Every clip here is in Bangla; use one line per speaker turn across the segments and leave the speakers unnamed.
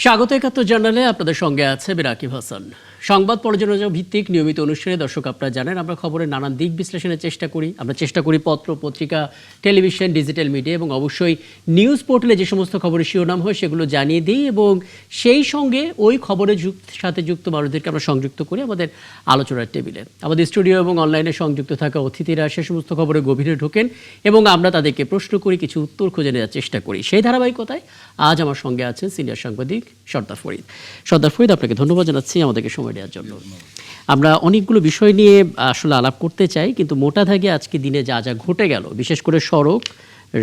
স্বাগত ৭১ জার্নালে আপনাদের সঙ্গে আছে বিরাকিব হাসান। সংবাদ পর্যালোচনা ভিত্তিক নিয়মিত অনুষ্ঠানে দর্শক আপনারা জানেন আমরা খবরের নানান দিক বিশ্লেষণের চেষ্টা করি। আমরা চেষ্টা করি পত্র পত্রিকা, টেলিভিশন, ডিজিটাল মিডিয়া এবং অবশ্যই নিউজ পোর্টালে যে সমস্ত খবরের শিরোনাম হয় সেগুলো জানিয়ে দিই এবং সেই সঙ্গে ওই খবরের সাথে যুক্ত মানুষদেরকে আমরা সংযুক্ত করি আমাদের আলোচনার টেবিলে। আমাদের স্টুডিও এবং অনলাইনে সংযুক্ত থাকা অতিথিরা সে সমস্ত খবরের গভীরে ঢোকেন এবং আমরা তাদেরকে প্রশ্ন করি, কিছু উত্তর খুঁজে নেওয়ার চেষ্টা করি। সেই ধারাবাহিকতায় আজ আমার সঙ্গে আছেন সিনিয়র সাংবাদিক সর্দার ফরিদ। সর্দার ফরিদ, আপনাকে ধন্যবাদ জানাচ্ছি আমাদেরকে সময় দেওয়ার জন্য। আমরা অনেকগুলো বিষয় নিয়ে আসলে আলাপ করতে চাই, কিন্তু মোটা দাগে আজকে দিনে যা যা ঘটে গেল, বিশেষ করে সড়ক,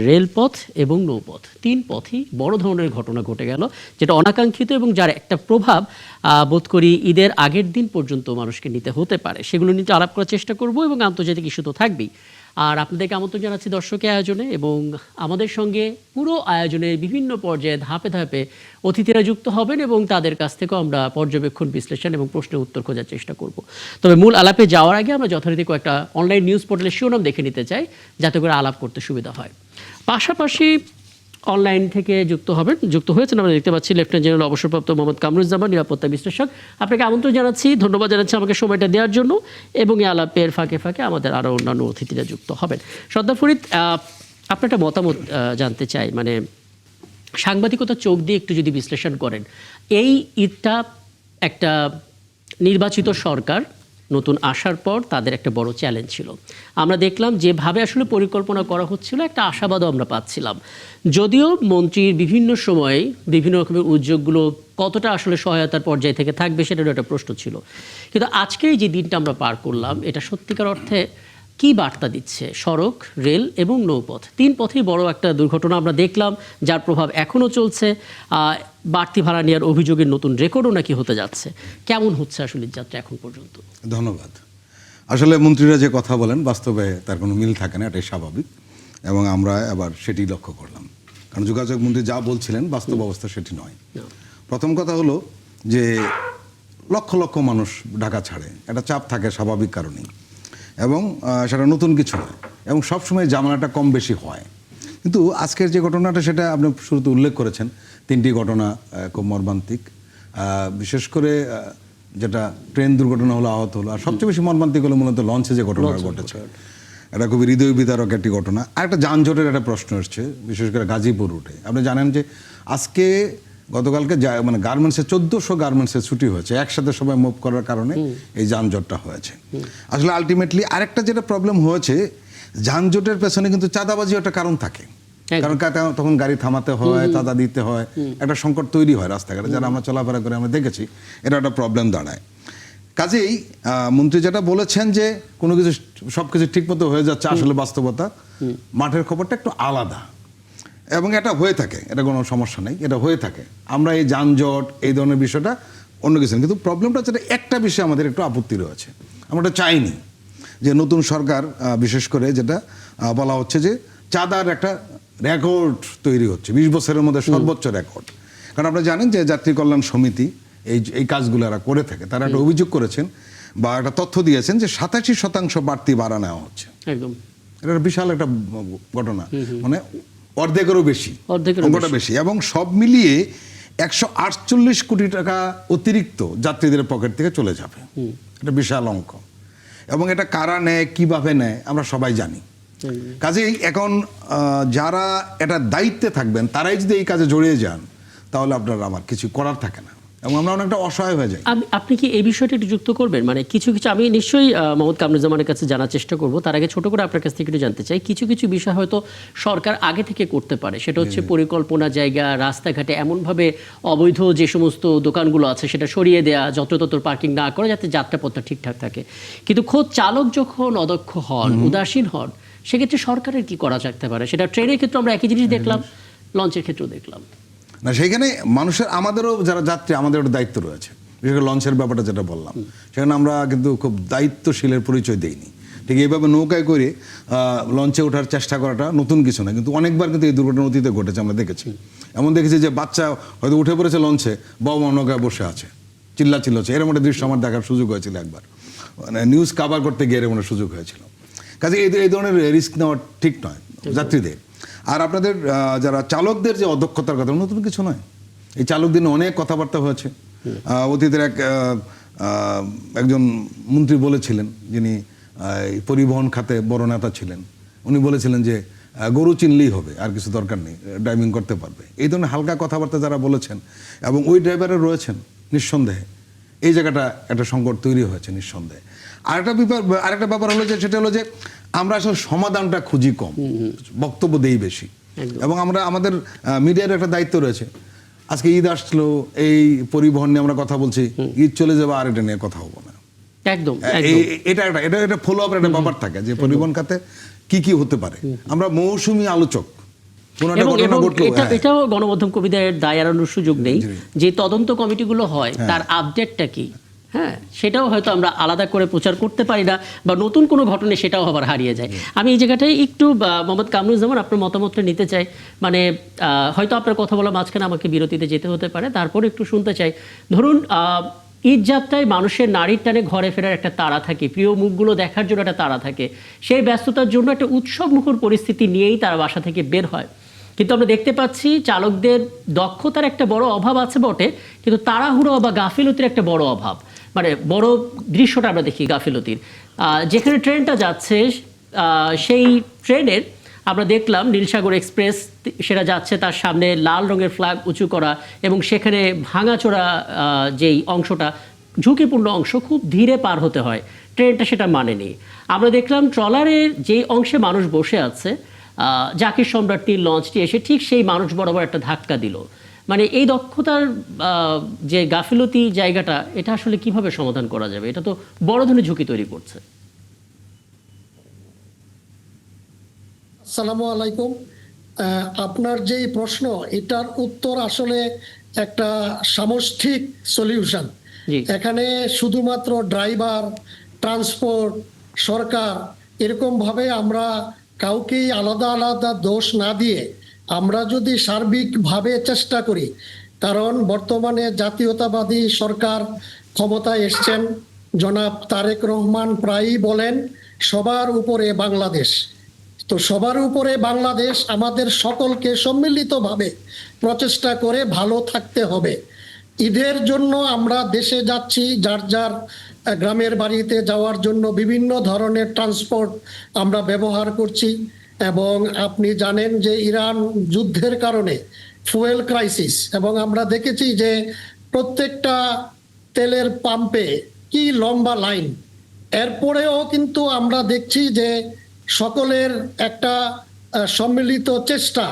রেলপথ এবং নৌপথ, তিন পথই বড় ধরনের ঘটনা ঘটে গেল, যেটা অনাকাঙ্ক্ষিত এবং যার একটা প্রভাব বোধ করি ঈদের আগের দিন পর্যন্ত মানুষকে নিতে হতে পারে। সেগুলো নিয়ে আলাপ করার চেষ্টা করব এবং আন্তর্জাতিক ইস্যু তো থাকবেই। আর আপনাদেরকে আমন্ত্রণ জানাচ্ছি দর্শকের আয়োজনে এবং আমাদের সঙ্গে পুরো আয়োজনের বিভিন্ন পর্যায়ে ধাপে ধাপে অতিথিরা যুক্ত হবেন এবং তাদের কাছ থেকেও আমরা পর্যবেক্ষণ, বিশ্লেষণ এবং প্রশ্নের উত্তর খোঁজার চেষ্টা করব। তবে মূল আলাপে যাওয়ার আগে আমরা যথারীতি কয়েকটা অনলাইন নিউজ পোর্টালের শিরোনাম দেখে নিতে চাই, যাতে করে আলাপ করতে সুবিধা হয়। পাশাপাশি অনলাইন থেকে যুক্ত হয়েছেন আমরা দেখতে পাচ্ছি লেফটেন্যান্ট জেনারেল অবসরপ্রাপ্ত মোহাম্মদ কামরুজ্জামান, নিরাপত্তা বিশ্লেষক। আপনাকে আমন্ত্রণ জানাচ্ছি, ধন্যবাদ জানাচ্ছি আমাকে সময়টা দেওয়ার জন্য এবং এই আলাপের ফাঁকে ফাঁকে আমাদের আরও অন্যান্য অতিথিরা যুক্ত হবেন। সর্দার ফরিদ, আপনার একটা মতামত জানতে চাই, মানে সাংবাদিকতার চোখ দিয়ে একটু যদি বিশ্লেষণ করেন, এই ঈদটা একটা নির্বাচিত সরকার নতুন আসার পর তাদের একটা বড় চ্যালেঞ্জ ছিল। আমরা দেখলাম যেভাবে আসলে পরিকল্পনা করা হচ্ছিল, একটা আশাবাদও আমরা পাচ্ছিলাম। যদিও মন্ত্রীর বিভিন্ন সময়ে বিভিন্ন রকমের উদ্যোগগুলো কতটা আসলে সহায়তার পর্যায় থেকে থাকবে সেটারও একটা প্রশ্ন ছিল, কিন্তু আজকে যে দিনটা আমরা পার করলাম এটা সত্যিকার অর্থে কি বার্তা দিচ্ছে? সড়ক, রেল এবং নৌপথ, তিন পথেই বড় একটা দুর্ঘটনা আমরা দেখলাম, যার প্রভাব এখনও চলছে। বাড়তি ভাড়া নেওয়ার অভিযোগের নতুন রেকর্ডও নাকি হতে যাচ্ছে। কেমন হচ্ছে আসলে যাত্রা এখন পর্যন্ত?
ধন্যবাদ। আসলে মন্ত্রীরা যে কথা বলেন বাস্তবে তার কোনো মিল থাকে না, এটাই স্বাভাবিক এবং আমরা আবার সেটি লক্ষ্য করলাম, কারণ যোগাযোগ মন্ত্রী যা বলছিলেন বাস্তব অবস্থা সেটি নয়। প্রথম কথা হলো যে লক্ষ লক্ষ মানুষ ঢাকা ছাড়ে, একটা চাপ থাকে স্বাভাবিক কারণেই, এবং সেটা নতুন কিছু নয় এবং সবসময় জামানাটা কম বেশি হয়। কিন্তু আজকের যে ঘটনাটা সেটা আপনি শুরুতে উল্লেখ করেছেন, তিনটি ঘটনা খুব মর্মান্তিক। বিশেষ করে যেটা ট্রেন দুর্ঘটনা হলো, আহত হলো, আর সবচেয়ে বেশি মর্মান্তিক হলো মূলত লঞ্চে যে ঘটনা ঘটেছে, এটা খুবই হৃদয় বিদারক একটি ঘটনা। আর একটা যানজটের একটা প্রশ্ন এসছে, বিশেষ করে গাজীপুর রুটে। আপনি জানেন যে আজকে গতকালকে মানে গার্মেন্টসে 1400 গার্মেন্টসের ছুটি হয়েছে, একসাথে সবাই মুভ করার কারণে এই যানজটটা হয়েছে। আসলে আলটিমেটলি আরেকটা যেটা প্রবলেম হয়েছে, যানজটের পেছনে কিন্তু চাঁদাবাজি একটা কারণ থাকে, কারণ তখন গাড়ি থামাতে হয়, চাঁদা দিতে হয়, একটা সংকট তৈরি হয় রাস্তাঘাটে, যারা আমরা চলাফেরা করে আমরা দেখেছি, এটা একটা প্রবলেম দাঁড়ায়। কাজেই মন্ত্রী যেটা বলেছেন যে কোনো কিছু সবকিছু ঠিক মতো হয়ে যাচ্ছে, আসলে বাস্তবতা মাঠের খবরটা একটু আলাদা এবং এটা হয়ে থাকে, এটা কোনো সমস্যা নেই, এটা হয়ে থাকে। আমরা এই যানজট এই ধরনের বিষয়টা অন্য কিছু না, কিন্তু প্রবলেমটা হচ্ছে একটা বিষয় আমাদের একটু আপত্তি রয়েছে। আমরা ওটা চাইনি যে নতুন সরকার বিশেষ করে যেটা বলা হচ্ছে যে চাঁদার একটা রেকর্ড তৈরি হচ্ছে, 20 বছরের মধ্যে সর্বোচ্চ রেকর্ড। কারণ আপনারা জানেন যে যাত্রী কল্যাণ সমিতি এই কাজগুলো এরা করে থাকে, তারা একটা অভিযোগ করেছেন বা একটা তথ্য দিয়েছেন যে 87% বাড়তি ভাড়া নেওয়া হচ্ছে। একদম এটা বিশাল একটা ঘটনা, মানে অর্ধেকেরও বেশি, অঙ্কটা বেশি, এবং সব মিলিয়ে 148 কোটি টাকা অতিরিক্ত যাত্রীদের পকেট থেকে চলে যাবে। এটা বিশাল অঙ্ক, এবং এটা কারা নেয়, কিভাবে নেয় আমরা সবাই জানি। কাজেই এখন যারা এটা দায়িত্বে থাকবেন তারাই যদি এই কাজে জড়িয়ে যান, তাহলে আপনার আমার কিছু করার থাকে না এবং আমরা অনেকটা অসহায় হয়ে যাই।
আপনি কি এই বিষয়টা একটু যুক্ত করবেন? মানে কিছু কিছু আমি নিশ্চয়ই মোহাম্মদ কামরুজ্জামানের কাছে জানার চেষ্টা করব, তার আগে ছোট করে আপনার কাছ থেকে একটু জানতে চাই, কিছু কিছু বিষয় হয়তো সরকার আগে থেকে করতে পারে, সেটা হচ্ছে পরিকল্পনা, জায়গা, রাস্তাঘাটে এমনভাবে অবৈধ যে সমস্ত দোকানগুলো আছে সেটা সরিয়ে দেওয়া, যত্রতত্র পার্কিং না করে, যাতে যাত্রাপথটা ঠিকঠাক থাকে। কিন্তু খোদ চালক যখন অদক্ষ হন, উদাসীন হন, সেক্ষেত্রে সরকারের কি করা যেতে পারে? সেটা ট্রেনের ক্ষেত্রে আমরা একই জিনিস দেখলাম, লঞ্চের ক্ষেত্রেও দেখলাম
না। সেইখানে মানুষের, আমাদেরও যারা যাত্রী, আমাদের একটা দায়িত্ব রয়েছে। বিশেষ করে লঞ্চের ব্যাপারটা যেটা বললাম, সেখানে আমরা কিন্তু খুব দায়িত্বশীলের পরিচয় দেইনি। ঠিক এইভাবে নৌকায় করে লঞ্চে ওঠার চেষ্টা করাটা নতুন কিছু না, কিন্তু অনেকবার কিন্তু এই দুর্ঘটনা অতীতে ঘটেছে, আমরা দেখেছি। এমন দেখেছি যে বাচ্চা হয়তো উঠে পড়েছে লঞ্চে, বাবা মা নৌকায় বসে আছে, চিল্লাচ্ছে। এরকম একটা দৃশ্য আমার দেখার সুযোগ হয়েছিল একবার, মানে নিউজ কাভার করতে গিয়ে এরকম একটা সুযোগ হয়েছিল। কাজে এই ধরনের রিস্ক নেওয়া ঠিক নয় যাত্রীদের। আর আপনাদের যারা চালকদের যে অদক্ষতার কথা, নতুন কিছু নয়, এই চালকদের নিয়ে অনেক কথাবার্তা হয়েছে। অতীতের একজন মন্ত্রী বলেছিলেন, যিনি এই পরিবহন খাতে বড় নেতা ছিলেন, উনি বলেছিলেন যে গরু চিনলেই হবে, আর কিছু দরকার নেই, ড্রাইভিং করতে পারবে। এই ধরনের হালকা কথাবার্তা যারা বলেছেন এবং ওই ড্রাইভারের রয়েছেন, নিঃসন্দেহে এই জায়গাটা একটা সংকট তৈরি হয়েছে নিঃসন্দেহে। আরেকটা ব্যাপার হলো যে সেটা হলো যে আমরা আসলে সমাধানটা খুঁজি কম, বক্তব্য দেই বেশি। এবং আমরা আমাদের মিডিয়ার একটা দায়িত্ব রয়েছে। আজকে ঈদ আসলো, এই পরিবহন নিয়ে আমরা কথা বলছি, ঈদ চলে যাবে আর এটা নিয়ে কথা হবো না।
একদম
এটা ফলো আপ একটা ব্যাপার থাকে যে পরিবহন খাতে কি কি হতে পারে। আমরা মৌসুমী আলোচক,
এটাও গণমাধ্যম কর্মীদের দায় এড়ানোর সুযোগ নেই। যে তদন্ত কমিটিগুলো হয় তার আপডেটটা কি, হ্যাঁ, সেটাও হয়তো আমরা আলাদা করে প্রচার করতে পারি না, বা নতুন কোনো ঘটনা সেটাও আবার হারিয়ে যায়। আমি এই জায়গাটায় একটু মোহাম্মদ কামরুজ্জামান আপনার মতামতটা নিতে চাই। মানে হয়তো আপনার কথা বলা মাঝখানে আমাকে বিরতিতে যেতে হতে পারে, তারপরে একটু শুনতে চাই। ধরুন ঈদ যাত্রায় মানুষের নারীর টানে ঘরে ফেরার একটা তাড়া থাকে, প্রিয় মুখগুলো দেখার জন্য একটা তাড়া থাকে, সেই ব্যস্ততার জন্য একটা উৎসবমুখর পরিস্থিতি নিয়েই তারা বাসা থেকে বের হয়। কিন্তু আমরা দেখতে পাচ্ছি চালকদের দক্ষতার একটা বড় অভাব আছে বটে, কিন্তু তাড়াহুড়ো বা গাফিলতির একটা বড় অভাব। মানে বড় দৃশ্যটা আমরা দেখি গাফিলতির। যেখানে ট্রেনটা যাচ্ছে সেই ট্রেনের আমরা দেখলাম নীলসাগর এক্সপ্রেস, সেটা যাচ্ছে, তার সামনে লাল রঙের ফ্ল্যাগ উঁচু করা, এবং সেখানে ভাঙাচোরা যেই অংশটা ঝুঁকিপূর্ণ অংশ, খুব ধীরে পার হতে হয়, ট্রেনটা সেটা মানেনি। আমরা দেখলাম ট্রলারের যেই অংশে মানুষ বসে আছে, জাকির সম্রাটটির লঞ্চটি এসে ঠিক সেই মানুষ বরাবর একটা ধাক্কা দিল। মানে এই দক্ষতার যে গাফিলতি জায়গাটা, এটা আসলে কিভাবে সমাধান করা যাবে? এটা তো বড় ধরনের ঝুঁকি তৈরি করছে।
আসসালামু আলাইকুম। আপনার যেই প্রশ্ন, এটার উত্তর আসলে একটা সামষ্টিক সলিউশন। এখানে শুধুমাত্র ড্রাইভার, ট্রান্সপোর্ট, সরকার এরকম ভাবে আমরা কাউকেই আলাদা আলাদা দোষ না দিয়ে আমরা যদি সার্বিকভাবে চেষ্টা করি, কারণ বর্তমানে জাতীয়তাবাদী সরকার ক্ষমতায় এসছেন, জনাব তারেক রহমান প্রায়ই বলেন সবার উপরে বাংলাদেশ। তো সবার উপরে বাংলাদেশ, আমাদের সকলকে সম্মিলিতভাবে প্রচেষ্টা করে ভালো থাকতে হবে। ঈদের জন্য আমরা দেশে যাচ্ছি, যার যার গ্রামের বাড়িতে যাওয়ার জন্য বিভিন্ন ধরনের ট্রান্সপোর্ট আমরা ব্যবহার করছি। এবং আপনি জানেন যে ইরান যুদ্ধের কারণে ফুয়েল ক্রাইসিস, এবং আমরা দেখেছি যে প্রত্যেকটা তেলের পাম্পে কি লম্বা লাইন। এরপরেও কিন্তু আমরা দেখছি যে সকলের একটা সম্মিলিত চেষ্টা,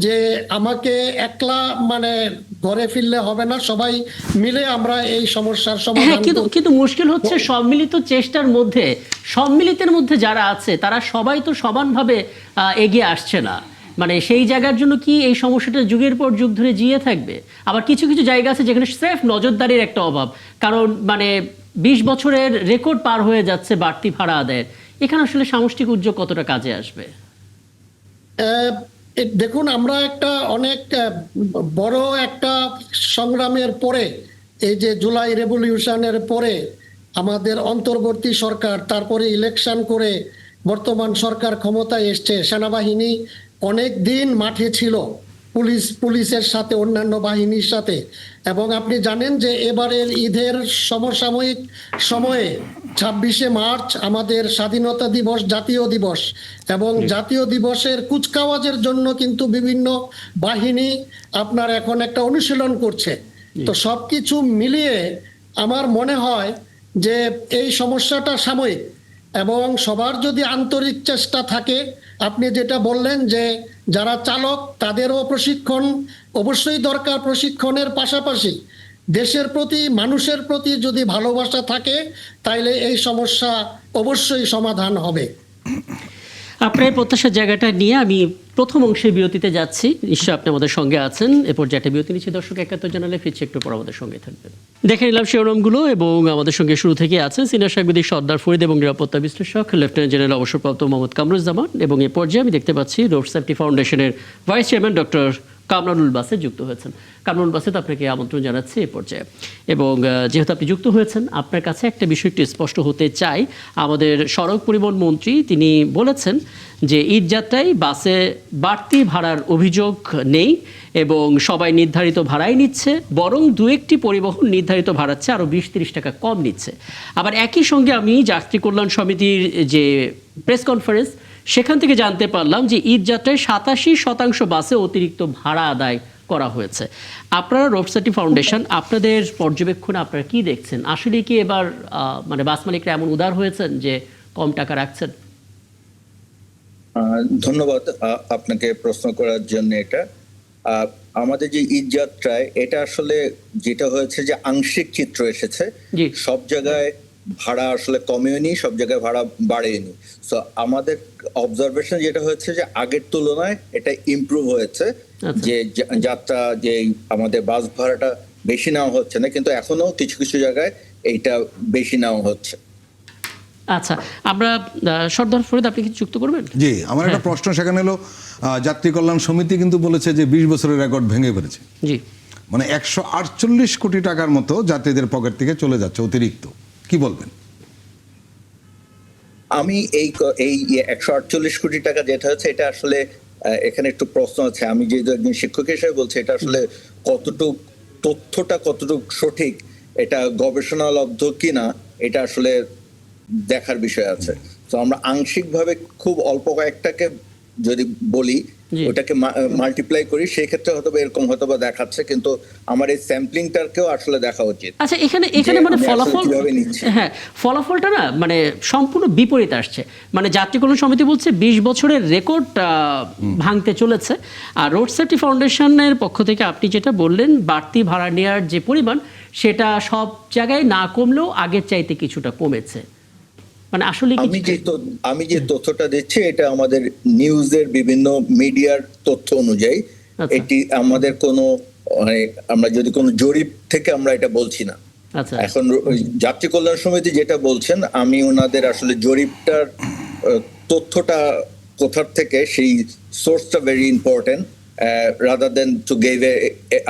যে আমাকে একলা মানে ঘরে ফিরলে হবে না, সবাই মিলে আমরা এই সমস্যার সমাধান।
কিন্তু মুশকিল হচ্ছে সম্মিলিত চেষ্টার মধ্যে, সম্মিলিতের মধ্যে যারা আছে তারা সবাই তো সমানভাবে এগিয়ে আসছে না। মানে সেই জায়গার জন্য কি এই সমস্যাটা যুগের পর যুগ ধরে জিয়ে থাকবে? আবার কিছু কিছু জায়গা আছে যেখানে স্রেফ নজরদারির একটা অভাব, কারণ মানে 20 বছরের রেকর্ড পার হয়ে যাচ্ছে বাড়তি ভাড়া আদায়ের। এখানে আসলে সামষ্টিক উদ্যোগ কতটা কাজে আসবে?
দেখুন, আমরা একটা অনেক বড় একটা সংগ্রামের পরে, এই যে জুলাই রেভলিউশনের পরে আমাদের অন্তর্বর্তী সরকার, তারপরে ইলেকশন করে বর্তমান সরকার ক্ষমতায় এসছে। সেনাবাহিনী অনেক দিন মাঠে ছিল পুলিশের সাথে, অন্যান্য বাহিনীর সাথে। এবং আপনি জানেন যে এবারের ঈদের সমসাময়িক সময়ে 26শে মার্চ আমাদের স্বাধীনতা দিবস, জাতীয় দিবস, এবং জাতীয় দিবসের কুচকাওয়াজের জন্য কিন্তু বিভিন্ন বাহিনী আপনার এখন একটা অনুশীলন করছে। তো সবকিছু মিলিয়ে আমার মনে হয় যে এই সমস্যাটা সাময়িক, এবং সবার যদি আন্তরিক চেষ্টা থাকে, আপনি যেটা বললেন যে যারা চালক তাদেরও প্রশিক্ষণ অবশ্যই দরকার, প্রশিক্ষণের পাশাপাশি দেশের প্রতি, মানুষের প্রতি যদি ভালোবাসা থাকে, তাইলে এই সমস্যা অবশ্যই সমাধান হবে।
আপনার প্রত্যাশার জায়গাটা নিয়ে আমি প্রথম অংশে বিরতিতে যাচ্ছি। নিশ্চয়ই আপনি আমাদের সঙ্গে আছেন। এরপর যেটা বিরতি নিচ্ছি, দর্শক 71 জানালে ফিরছি, একটু পর আমাদের সঙ্গে থাকবেন। দেখে নিলাম শিরোনামগুলো, এবং আমাদের সঙ্গে শুরু থেকে আছেন সিনিয়র সাংবাদিক সর্দার ফরিদ এবং নিরাপত্তা বিশ্লেষক লেফটেন্যান্ট জেনারেল অবসরপ্রাপ্ত মোহাম্মদ কামরুজ্জামান, এবং এ পর্যায়ে আমি দেখতে পাচ্ছি রোড সেফটি ফাউন্ডেশনের ভাইস চেয়ারম্যান ডক্টর কামরানুল বাসেত যুক্ত হয়েছেন। কামরানুল বাসেত, আপনাকে আমন্ত্রণ জানাচ্ছি এ পর্যায়ে। এবং যেহেতু আপনি যুক্ত হয়েছেন, আপনার কাছে একটা বিষয় একটু স্পষ্ট হতে চাই। আমাদের সড়ক পরিবহন মন্ত্রী তিনি বলেছেন যে ঈদ যাত্রায় বাসে বাড়তি ভাড়ার অভিযোগ নেই, এবং সবাই নির্ধারিত ভাড়াই নিচ্ছে, বরং দু একটি পরিবহন নির্ধারিত ভাড়াচ্ছে আরও 20-30 টাকা কম নিচ্ছে। আবার একই সঙ্গে আমি যাত্রী কল্যাণ সমিতির যে প্রেস কনফারেন্স, সেখান থেকে জানতে পারলাম যে ঈদ যাত্রায় 87% বাসে অতিরিক্ত ভাড়া আদায় করা হয়েছে। আপনারা রোড সেফটি ফাউন্ডেশন, আপনাদের পর্যবেক্ষণে আপনারা কি দেখছেন? আসলে কি এবার মানে বাস মালিকরা এমন উদার হয়েছেন যে কম টাকা রাখছেন?
ধন্যবাদ আপনাকে প্রশ্ন করার জন্য। এটা আমাদের যে ঈদ যাত্রায় এটা আসলে যেটা হয়েছে যে আংশিক চিত্র এসেছে।
জি।
সব জায়গায় ভাড়া আসলে কমেওনি, সব জায়গায় ভাড়া বাড়েনি। সো আমাদের অবজারভেশন যেটা হয়েছে যে আগের তুলনায় এটা ইমপ্রুভ হয়েছে।
আচ্ছা।
যে যাত্রা যে আমাদের বাস ভাড়াটা বেশি নেওয়া হচ্ছে না, কিন্তু এখনো কিছু কিছু জায়গায় এইটা বেশি নেওয়া হচ্ছে।
আচ্ছা, আমরা সর্দার ফরিদ, আপনি কিছু যুক্ত করবেন?
জি, আমার একটা প্রশ্ন সেখানে হলো, যাত্রী কল্যাণ সমিতি কিন্তু বলেছে যে 20 বছরের রেকর্ড ভেঙে ফেলেছে।
জি,
মানে 148 কোটি টাকার মতো যাত্রীদের পকেট থেকে চলে যাচ্ছে অতিরিক্ত। কি বলবেন?
আমি এই 148 কোটি টাকা যেটা হচ্ছে, এটা আসলে এখানে একটু প্রশ্ন আছে। আমি যেহেতু একজন শিক্ষক হিসেবে বলছি, এটা আসলে কতটুক তথ্যটা কতটুক সঠিক, এটা গবেষণালব্ধ কিনা, এটা আসলে দেখার বিষয় আছে। তো আমরা আংশিকভাবে খুব অল্প কয়েকটাকে যদি বলি, ওটাকে মাল্টিপ্লাই করি, সেই ক্ষেত্রে হয়তো এরকম হয়তো বা দেখাচ্ছে, কিন্তু আমার এই স্যাম্পলিংটাকেও আসলে দেখা উচিত।
আচ্ছা, এখানে মানে ফলাফল, হ্যাঁ, ফলাফলটা না মানে সম্পূর্ণ বিপরীত আসছে। মানে যাত্রী কল্যাণ সমিতি বলছে 20 বছরের রেকর্ড ভাঙতে চলেছে, আর রোড সেফটি ফাউন্ডেশনের পক্ষ থেকে আপনি যেটা বললেন, বাড়তি ভাড়া নেওয়ার যে পরিমাণ সেটা সব জায়গায় না কমলেও আগের চাইতে কিছুটা কমেছে। মানে আসলে
আমি যে তথ্যটা দিচ্ছি, এটা আমাদের নিউজের বিভিন্ন মিডিয়ার তথ্য অনুযায়ী। এটি আমাদের কোনো আমরা যদি কোনো জরিপ থেকে আমরা এটা বলছি না।
আচ্ছা,
এখন যাত্রী কল্যাণ সমিতি যেটা বলছেন, আমি ওনাদের আসলে জরিপটার তথ্যটা কোথার থেকে, সেই সোর্সটা very important, rather than to give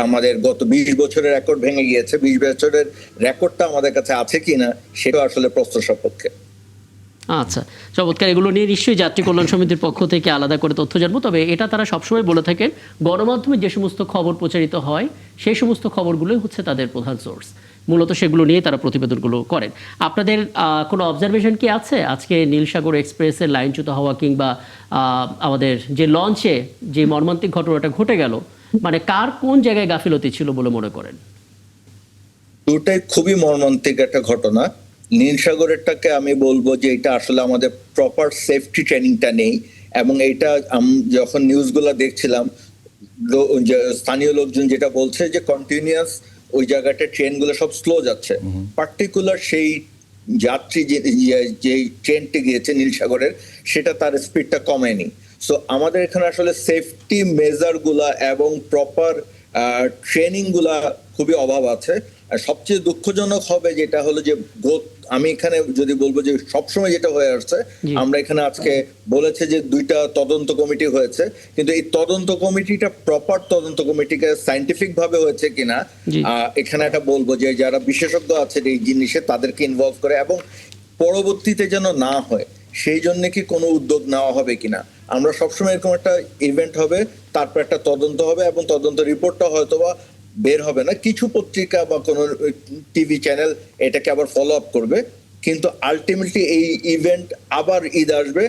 আমাদের গত 20 বছরের রেকর্ড ভেঙে গিয়েছে, 20 বছরের রেকর্ডটা আমাদের কাছে আছে কিনা সেটা আসলে প্রশ্ন সাপেক্ষে।
আচ্ছা, চমৎকার। এগুলো নিয়ে নিশ্চয়ই যাত্রী কল্যাণ সমিতির পক্ষ থেকে আলাদা করে তথ্য জানবো। তবে এটা তারা সবসময় বলে থাকেন, গণমাধ্যমে যে সমস্ত খবর প্রচারিত হয় সেই সমস্ত খবরগুলোই হচ্ছে তাদের প্রধান সোর্স। মূলত সেগুলো নিয়ে তারা প্রতিবেদনগুলো করেন। আপনাদের কোনো অবজারভেশন কি আছে আজকে নীলসাগর এক্সপ্রেসের লাইনচ্যুত হওয়া, কিংবা আমাদের যে লঞ্চে যে মর্মান্তিক ঘটনাটা ঘটে গেল, মানে কার কোন জায়গায় গাফিলতি ছিল বলে মনে করেন?
দুটাই খুবই মর্মান্তিক একটা ঘটনা। নীলসাগরেরটাকে আমি বলবো যে এটা আসলে আমাদের প্রপার সেফটি ট্রেনিংটা নেই, এবং এইটা যখন নিউজগুলো দেখছিলাম, স্থানীয় লোকজন যেটা বলছে যে কন্টিনিউয়াস ওই জায়গাটা ট্রেনগুলো সব স্লো যাচ্ছে। পার্টিকুলার সেই যাত্রী যে ট্রেনটি গিয়েছে নীলসাগরের, সেটা তার স্পিডটা কমেনি। সো আমাদের এখানে আসলে সেফটি মেজার গুলা এবং প্রপার ট্রেনিং গুলা খুবই অভাব আছে। আর সবচেয়ে দুঃখজনক হবে যেটা হলো যে, আমি এখানে যদি বলবো যে সবসময় যেটা হয়ে আসছে, আমরা এখানে আজকে বলেছে যে 2টা তদন্ত কমিটি হয়েছে, কিন্তু এই তদন্ত কমিটিটা প্রপার তদন্ত কমিটিকে সায়েন্টিফিক ভাবে হয়েছে কিনা, এখানে একটা বলবো যে যারা বিশেষজ্ঞ আছে এই জিনিসে তাদেরকে ইনভলভ করে, এবং পরবর্তীতে যেন না হয় সেই জন্য কি কোনো উদ্যোগ নেওয়া হবে কিনা। আমরা সবসময় এরকম একটা ইভেন্ট হবে, তারপর একটা তদন্ত হবে, এবং তদন্ত রিপোর্টটা হয়তোবা বের হবে না, কিছু পত্রিকা বা কোনো টিভি চ্যানেল এটাকে আবার ফলো আপ করবে, কিন্তু আলটিমেটলি এই ইভেন্ট আবার ঈদ আসবে,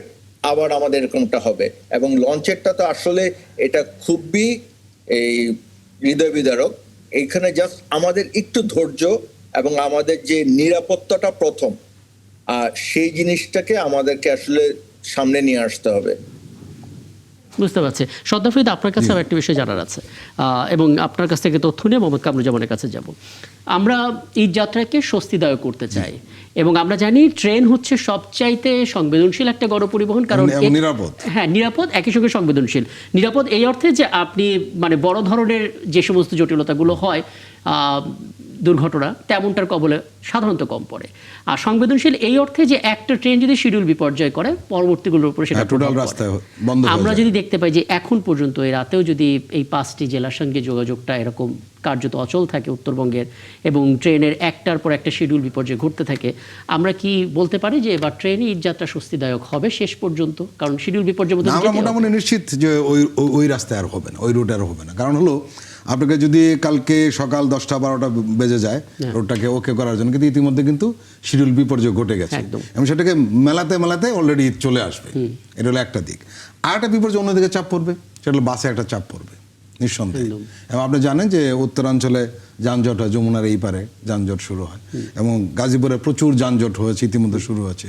আবার আমাদের এরকমটা হবে। এবং লঞ্চেরটা তো আসলে এটা খুবই এই হৃদয় বিদারক। এখানে জাস্ট আমাদের একটু ধৈর্য এবং আমাদের যে নিরাপত্তাটা প্রথম, সেই জিনিসটাকে আমাদেরকে আসলে সামনে নিয়ে আসতে হবে।
বুঝতে পারছি। সর্দার ফরিদ, আপনার কাছে আবার একটা বিষয় জানার আছে, এবং আপনার কাছ থেকে তথ্য নিয়ে মোহাম্মদ কামরুজ্জামানের কাছে যাব। আমরা ঈদ যাত্রাকে স্বস্তিদায়ক করতে চাই, এবং আমরা জানি ট্রেন হচ্ছে সবচাইতে সংবেদনশীল একটা গণপরিবহন, কারণ
নিরাপদ।
হ্যাঁ, নিরাপদ, একই সঙ্গে সংবেদনশীল। নিরাপদ এই অর্থে যে আপনি মানে বড় ধরনের যে সমস্ত জটিলতাগুলো হয়, দুর্ঘটনা তেমনটার কবলে সাধারণত কম পড়ে। আর সংবেদনশীল এই অর্থে যে একটা ট্রেন যদি শিডিউল বিপর্যয় করে পরবর্তীগুলোর উপরে সেটা
টোটাল
প্রভাব পড়ে।
রাস্তায় বন্ধ হয়ে
আমরা
যায়।
যদি দেখতে পাই যে এখন পর্যন্ত এই রাতেও যদি এই 5টি জেলার সঙ্গে যোগাযোগটা এরকম কার্যত অচল থাকে উত্তরবঙ্গের, এবং ট্রেনের একটার পর একটা শিডিউল বিপর্যয় ঘটতে থাকে, আমরা কি বলতে পারি যে এবার ট্রেনে ঈদ যাত্রা স্বস্তিদায়ক হবে শেষ পর্যন্ত? কারণ শিডিউল বিপর্যয়ের মধ্যে
না, আমরা মোটামুটি নিশ্চিত যে ওই রাস্তায় আর হবে না, ওই রুটে আর হবে না। কারণ হলো আপনাকে যদি কালকে সকাল 10টা-12টা বেজে যায় রোডটাকে ওকে করার জন্য, কিন্তু ইতিমধ্যে কিন্তু শিডিউল বিপর্যয় ঘটে গেছে
একদম।
এবং সেটাকে মেলাতে অলরেডি ঈদ চলে আসবে। এটা হলো একটা দিক। আর একটা বিপর্যয় অন্যদিকে চাপ পড়বে, সেটা হলো বাসে একটা চাপ পড়বে নিঃসন্দেহে। এবং আপনি জানেন যে উত্তরাঞ্চলে যানজট হয়, যমুনার এই পারে যানজট শুরু হয়, এবং গাজীপুরে প্রচুর যানজট হয়েছে, ইতিমধ্যে শুরু হয়েছে।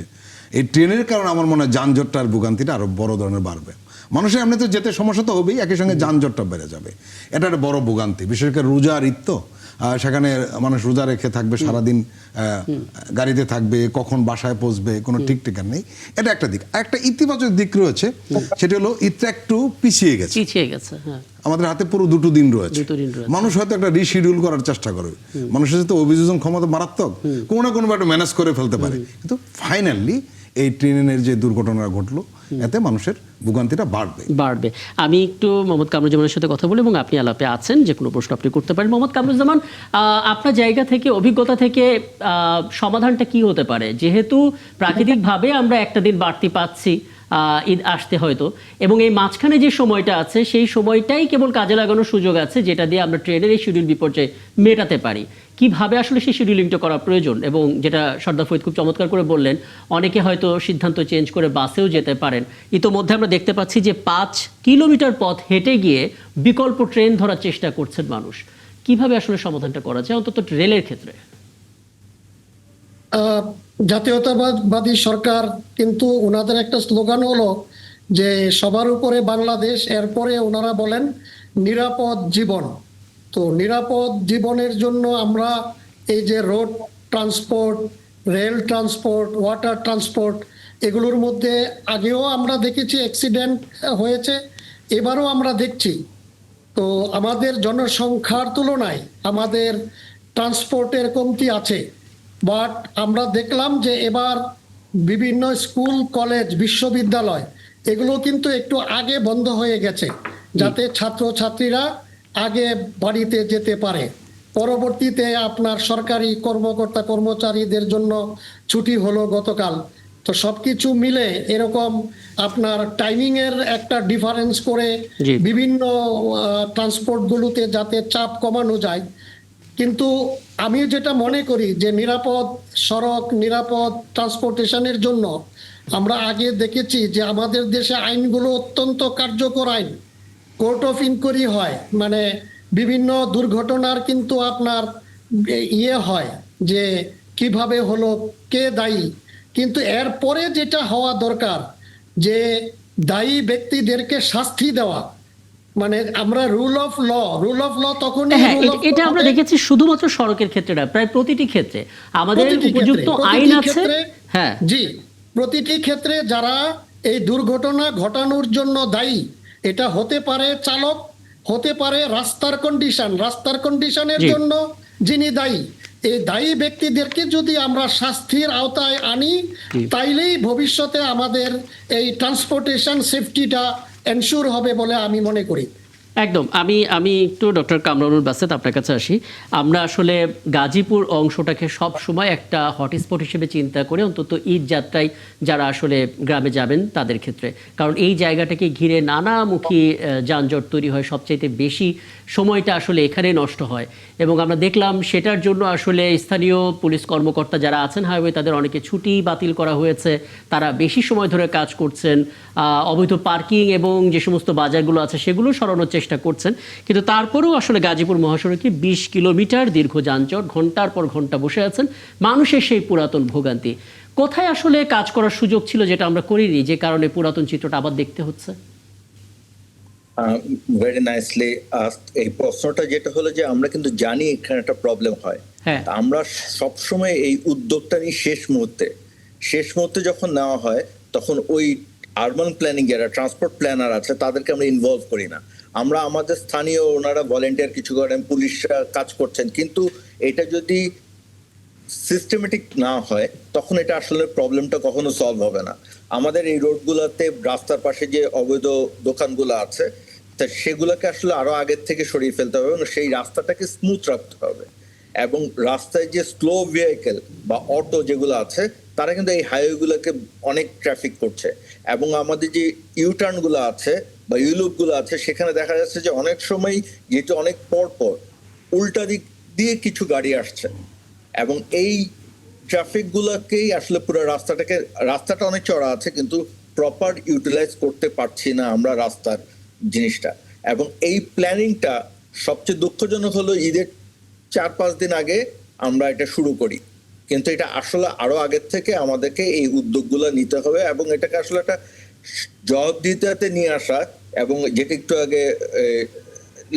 এই ট্রেনের কারণে আমার মনে হয় যানজটটার ভোগান্তিটা আরো বড় ধরনের বাড়বে। মানুষের এমনি তো যেতে সমস্যা তো হবেই, একই সঙ্গে যানজটটা বেড়ে যাবে। এটা একটা বড় ভোগান্তি, বিশেষ করে রোজার ঈদ তো, সেখানে মানুষ রোজা রেখে থাকবে, সারাদিন গাড়িতে থাকবে, কখন বাসায় পৌঁছবে কোনো ঠিক ঠিকান নেই। এটা একটা দিক। আর একটা ইতিবাচক দিক রয়েছে, সেটা হলো ঈদটা একটু পিছিয়ে গেছে।
হ্যাঁ,
আমাদের হাতে পুরো 2 দিন রয়েছে।
2 দিন রয়েছে।
মানুষ হয়তো একটা রিশিডিউল করার চেষ্টা করবে, মানুষের তো অভিযোজন ক্ষমতা মারাত্মক, কোনো না কোনো একটা ম্যানেজ করে ফেলতে পারে। কিন্তু ফাইনালি এই ট্রেনের যে দুর্ঘটনা ঘটলো, এতে মানুষের ভোগান্তিটা বাড়বে।
আমি একটু মোহাম্মদ কামরুজ্জামানের সাথে কথা বলি, এবং আপনি আলাপে আছেন, যে কোনো প্রশ্ন আপনি করতে পারেন। মোহাম্মদ কামরুজ্জামান, আপনার জায়গা থেকে, অভিজ্ঞতা থেকে সমাধানটা কি হতে পারে? যেহেতু প্রাকৃতিকভাবে আমরা একটা দিন বাড়তি পাচ্ছি ঈদ আসতে হয়তো, এবং এই মাঝখানে যে সময়টা আছে সেই সময়টাই কেবল কাজে লাগানোর সুযোগ আছে, যেটা দিয়ে আমরা ট্রেনের এই শিডিউল বিপর্যয় মেটাতে পারি। কিভাবে আসলে সেই শিডিউলিংটা করা প্রয়োজন? এবং যেটা সর্দার ফরিদ খুব চমৎকার করে বললেন, অনেকে হয়তো সিদ্ধান্ত চেঞ্জ করে বাসেও যেতে পারেন। ইতোমধ্যে আমরা দেখতে পাচ্ছি যে 5 কিলোমিটার পথ হেঁটে গিয়ে বিকল্প ট্রেন ধরার চেষ্টা করছেন মানুষ। কিভাবে আসলে সমাধানটা করা যায়, অন্তত রেলের ক্ষেত্রে?
জাতীয়তাবাদী সরকার কিন্তু ওনাদের একটা স্লোগান হলো যে সবার উপরে বাংলাদেশ, এরপরে ওনারা বলেন নিরাপদ জীবন। তো নিরাপদ জীবনের জন্য আমরা এই যে road transport, rail transport, water transport, এগুলোর মধ্যে আগেও আমরা দেখেছি অ্যাক্সিডেন্ট হয়েছে, এবারও আমরা দেখছি। তো আমাদের জনসংখ্যার তুলনায় আমাদের ট্রান্সপোর্টের কমতি আছে। বাট আমরা দেখলাম যে এবার বিভিন্ন স্কুল, কলেজ, বিশ্ববিদ্যালয় এগুলো কিন্তু একটু আগে বন্ধ হয়ে গেছে, যাতে ছাত্রছাত্রীরা আগে বাড়িতে যেতে পারে। পরবর্তীতে আপনার সরকারি কর্মকর্তা কর্মচারীদের জন্য ছুটি হলো গতকাল। তো সবকিছু মিলে এরকম আপনার টাইমিং এর একটা ডিফারেন্স করে বিভিন্ন ট্রান্সপোর্টগুলোতে যাতে চাপ কমানো যায়। কিন্তু আমি যেটা মনে করি যে নিরাপদ সড়ক, নিরাপদ ট্রান্সপোর্টেশনের জন্য আমরা আগে দেখেছি যে আমাদের দেশে আইনগুলো অত্যন্ত কার্যকর আইন, কোর্ট অফ ইনকোয়ারি হয়, মানে বিভিন্ন দুর্ঘটনার কিন্তু আপনার হয় যে কিভাবে হলো, কে দায়ী। কিন্তু এরপরে যেটা হওয়া দরকার যে দায়ী ব্যক্তিদেরকে শাস্তি দেওয়া, মানে আমরা রুল অফ ল তখনই।
এটা আমরা দেখেছি শুধুমাত্র সড়কের ক্ষেত্রে না, প্রায় প্রতিটি ক্ষেত্রে আমাদের উপযুক্ত আইন আছে। হ্যাঁ,
জি, প্রতিটি ক্ষেত্রে যারা এই দুর্ঘটনা ঘটানোর জন্য দায়ী, এটা হতে পারে চালক, হতে পারে রাস্তার কন্ডিশনের জন্য যিনি দায়ী, এই দায়ী ব্যক্তিদেরকে যদি আমরা শাস্তির আওতায় আনি, তাইলেই ভবিষ্যতে আমাদের এই ট্রান্সপোর্টেশন সেফটিটা এনশিওর হবে বলে আমি মনে করি।
একদম। আমি একটু ডক্টর কামরুল বাসেত আপনার কাছে আসি। আমরা আসলে গাজীপুর অংশটাকে সব সময় একটা হটস্পট হিসেবে চিন্তা করে, অন্তত ঈদ যাত্রায় যারা আসলে গ্রামে যাবেন তাদের ক্ষেত্রে, কারণ এই জায়গাটাকে ঘিরে নানামুখী যানজট তৈরি হয়, সবচাইতে বেশি সময়টা আসলে এখানে নষ্ট হয়। এবং আমরা দেখলাম সেটার জন্য আসলে স্থানীয় পুলিশ কর্মকর্তা যারা আছেন হাইওয়ে, তাদের অনেকে ছুটি বাতিল করা হয়েছে, তারা বেশি সময় ধরে কাজ করছেন, অবৈধ পার্কিং এবং যে সমস্ত বাজারগুলো আছে সেগুলো সরানোর চেষ্টা করছেন। কিন্তু তারপরেও আসলে গাজীপুর মহাসড়কে 20 কিলোমিটার দীর্ঘ যানজট, ঘন্টার পর ঘন্টা বসে আছেন মানুষের সেই পুরাতন ভোগান্তি। কোথায় আসলে কাজ করার সুযোগ ছিল যেটা আমরা করিনি, যে কারণে পুরাতন চিত্রটা আবার দেখতে হচ্ছে?
Very nicely asked. এই প্রশ্নটা যেটা হলো যে আমরা কিন্তু জানি এখানে একটা প্রবলেম হয়, আমরা সবসময় এই উদ্যোগটা নিয়ে শেষ মুহূর্তে যখন নেওয়া হয়, তখন ওই আরবান প্ল্যানিং যারা ট্রান্সপোর্ট প্ল্যানার আছে তাদেরকে আমরা ইনভলভ করি না। আমরা আমাদের স্থানীয় ওনারা ভলেন্টিয়ার কিছু করেন, পুলিশরা কাজ করছেন, কিন্তু এটা যদি সিস্টেমেটিক না হয় তখন এটা আসলে প্রবলেমটা কখনো সলভ হবে না। আমাদের এই রোডগুলোতে রাস্তার পাশে যে অবৈধ দোকানগুলো আছে তা সেগুলোকে আসলে আরো আগের থেকে সরিয়ে ফেলতে হবে এবং সেই রাস্তাটাকে স্মুথ রাখতে হবে। এবং রাস্তায় যে স্লো ভেহিকেল বা অটো যেগুলো আছে তারা কিন্তু এই হাইওয়েগুলোকে অনেক ট্রাফিক করছে। এবং আমাদের যে ইউটার্ন গুলো আছে বা ইউলুপ গুলো আছে সেখানে দেখা যাচ্ছে যে অনেক সময় যেহেতু অনেক পর পর উল্টা দিক দিয়ে কিছু গাড়ি আসছে এবং এই ট্রাফিক গুলাকেই আসলে পুরো রাস্তাটা অনেক চড়া আছে কিন্তু প্রপার ইউটিলাইজ করতে পারছি না আমরা রাস্তার জিনিসটা। এবং এই প্ল্যানিংটা সবচেয়ে দুঃখজনক হলো ঈদের 4-5 দিন আগে আমরা এটা শুরু করি, কিন্তু এটা আসলে আরো আগের থেকে আমাদেরকে এই উদ্যোগগুলো নিতে হবে এবং এটাকে আসলে একটা জবাবদিহিতাতে নিয়ে আসা। এবং যেটা একটু আগে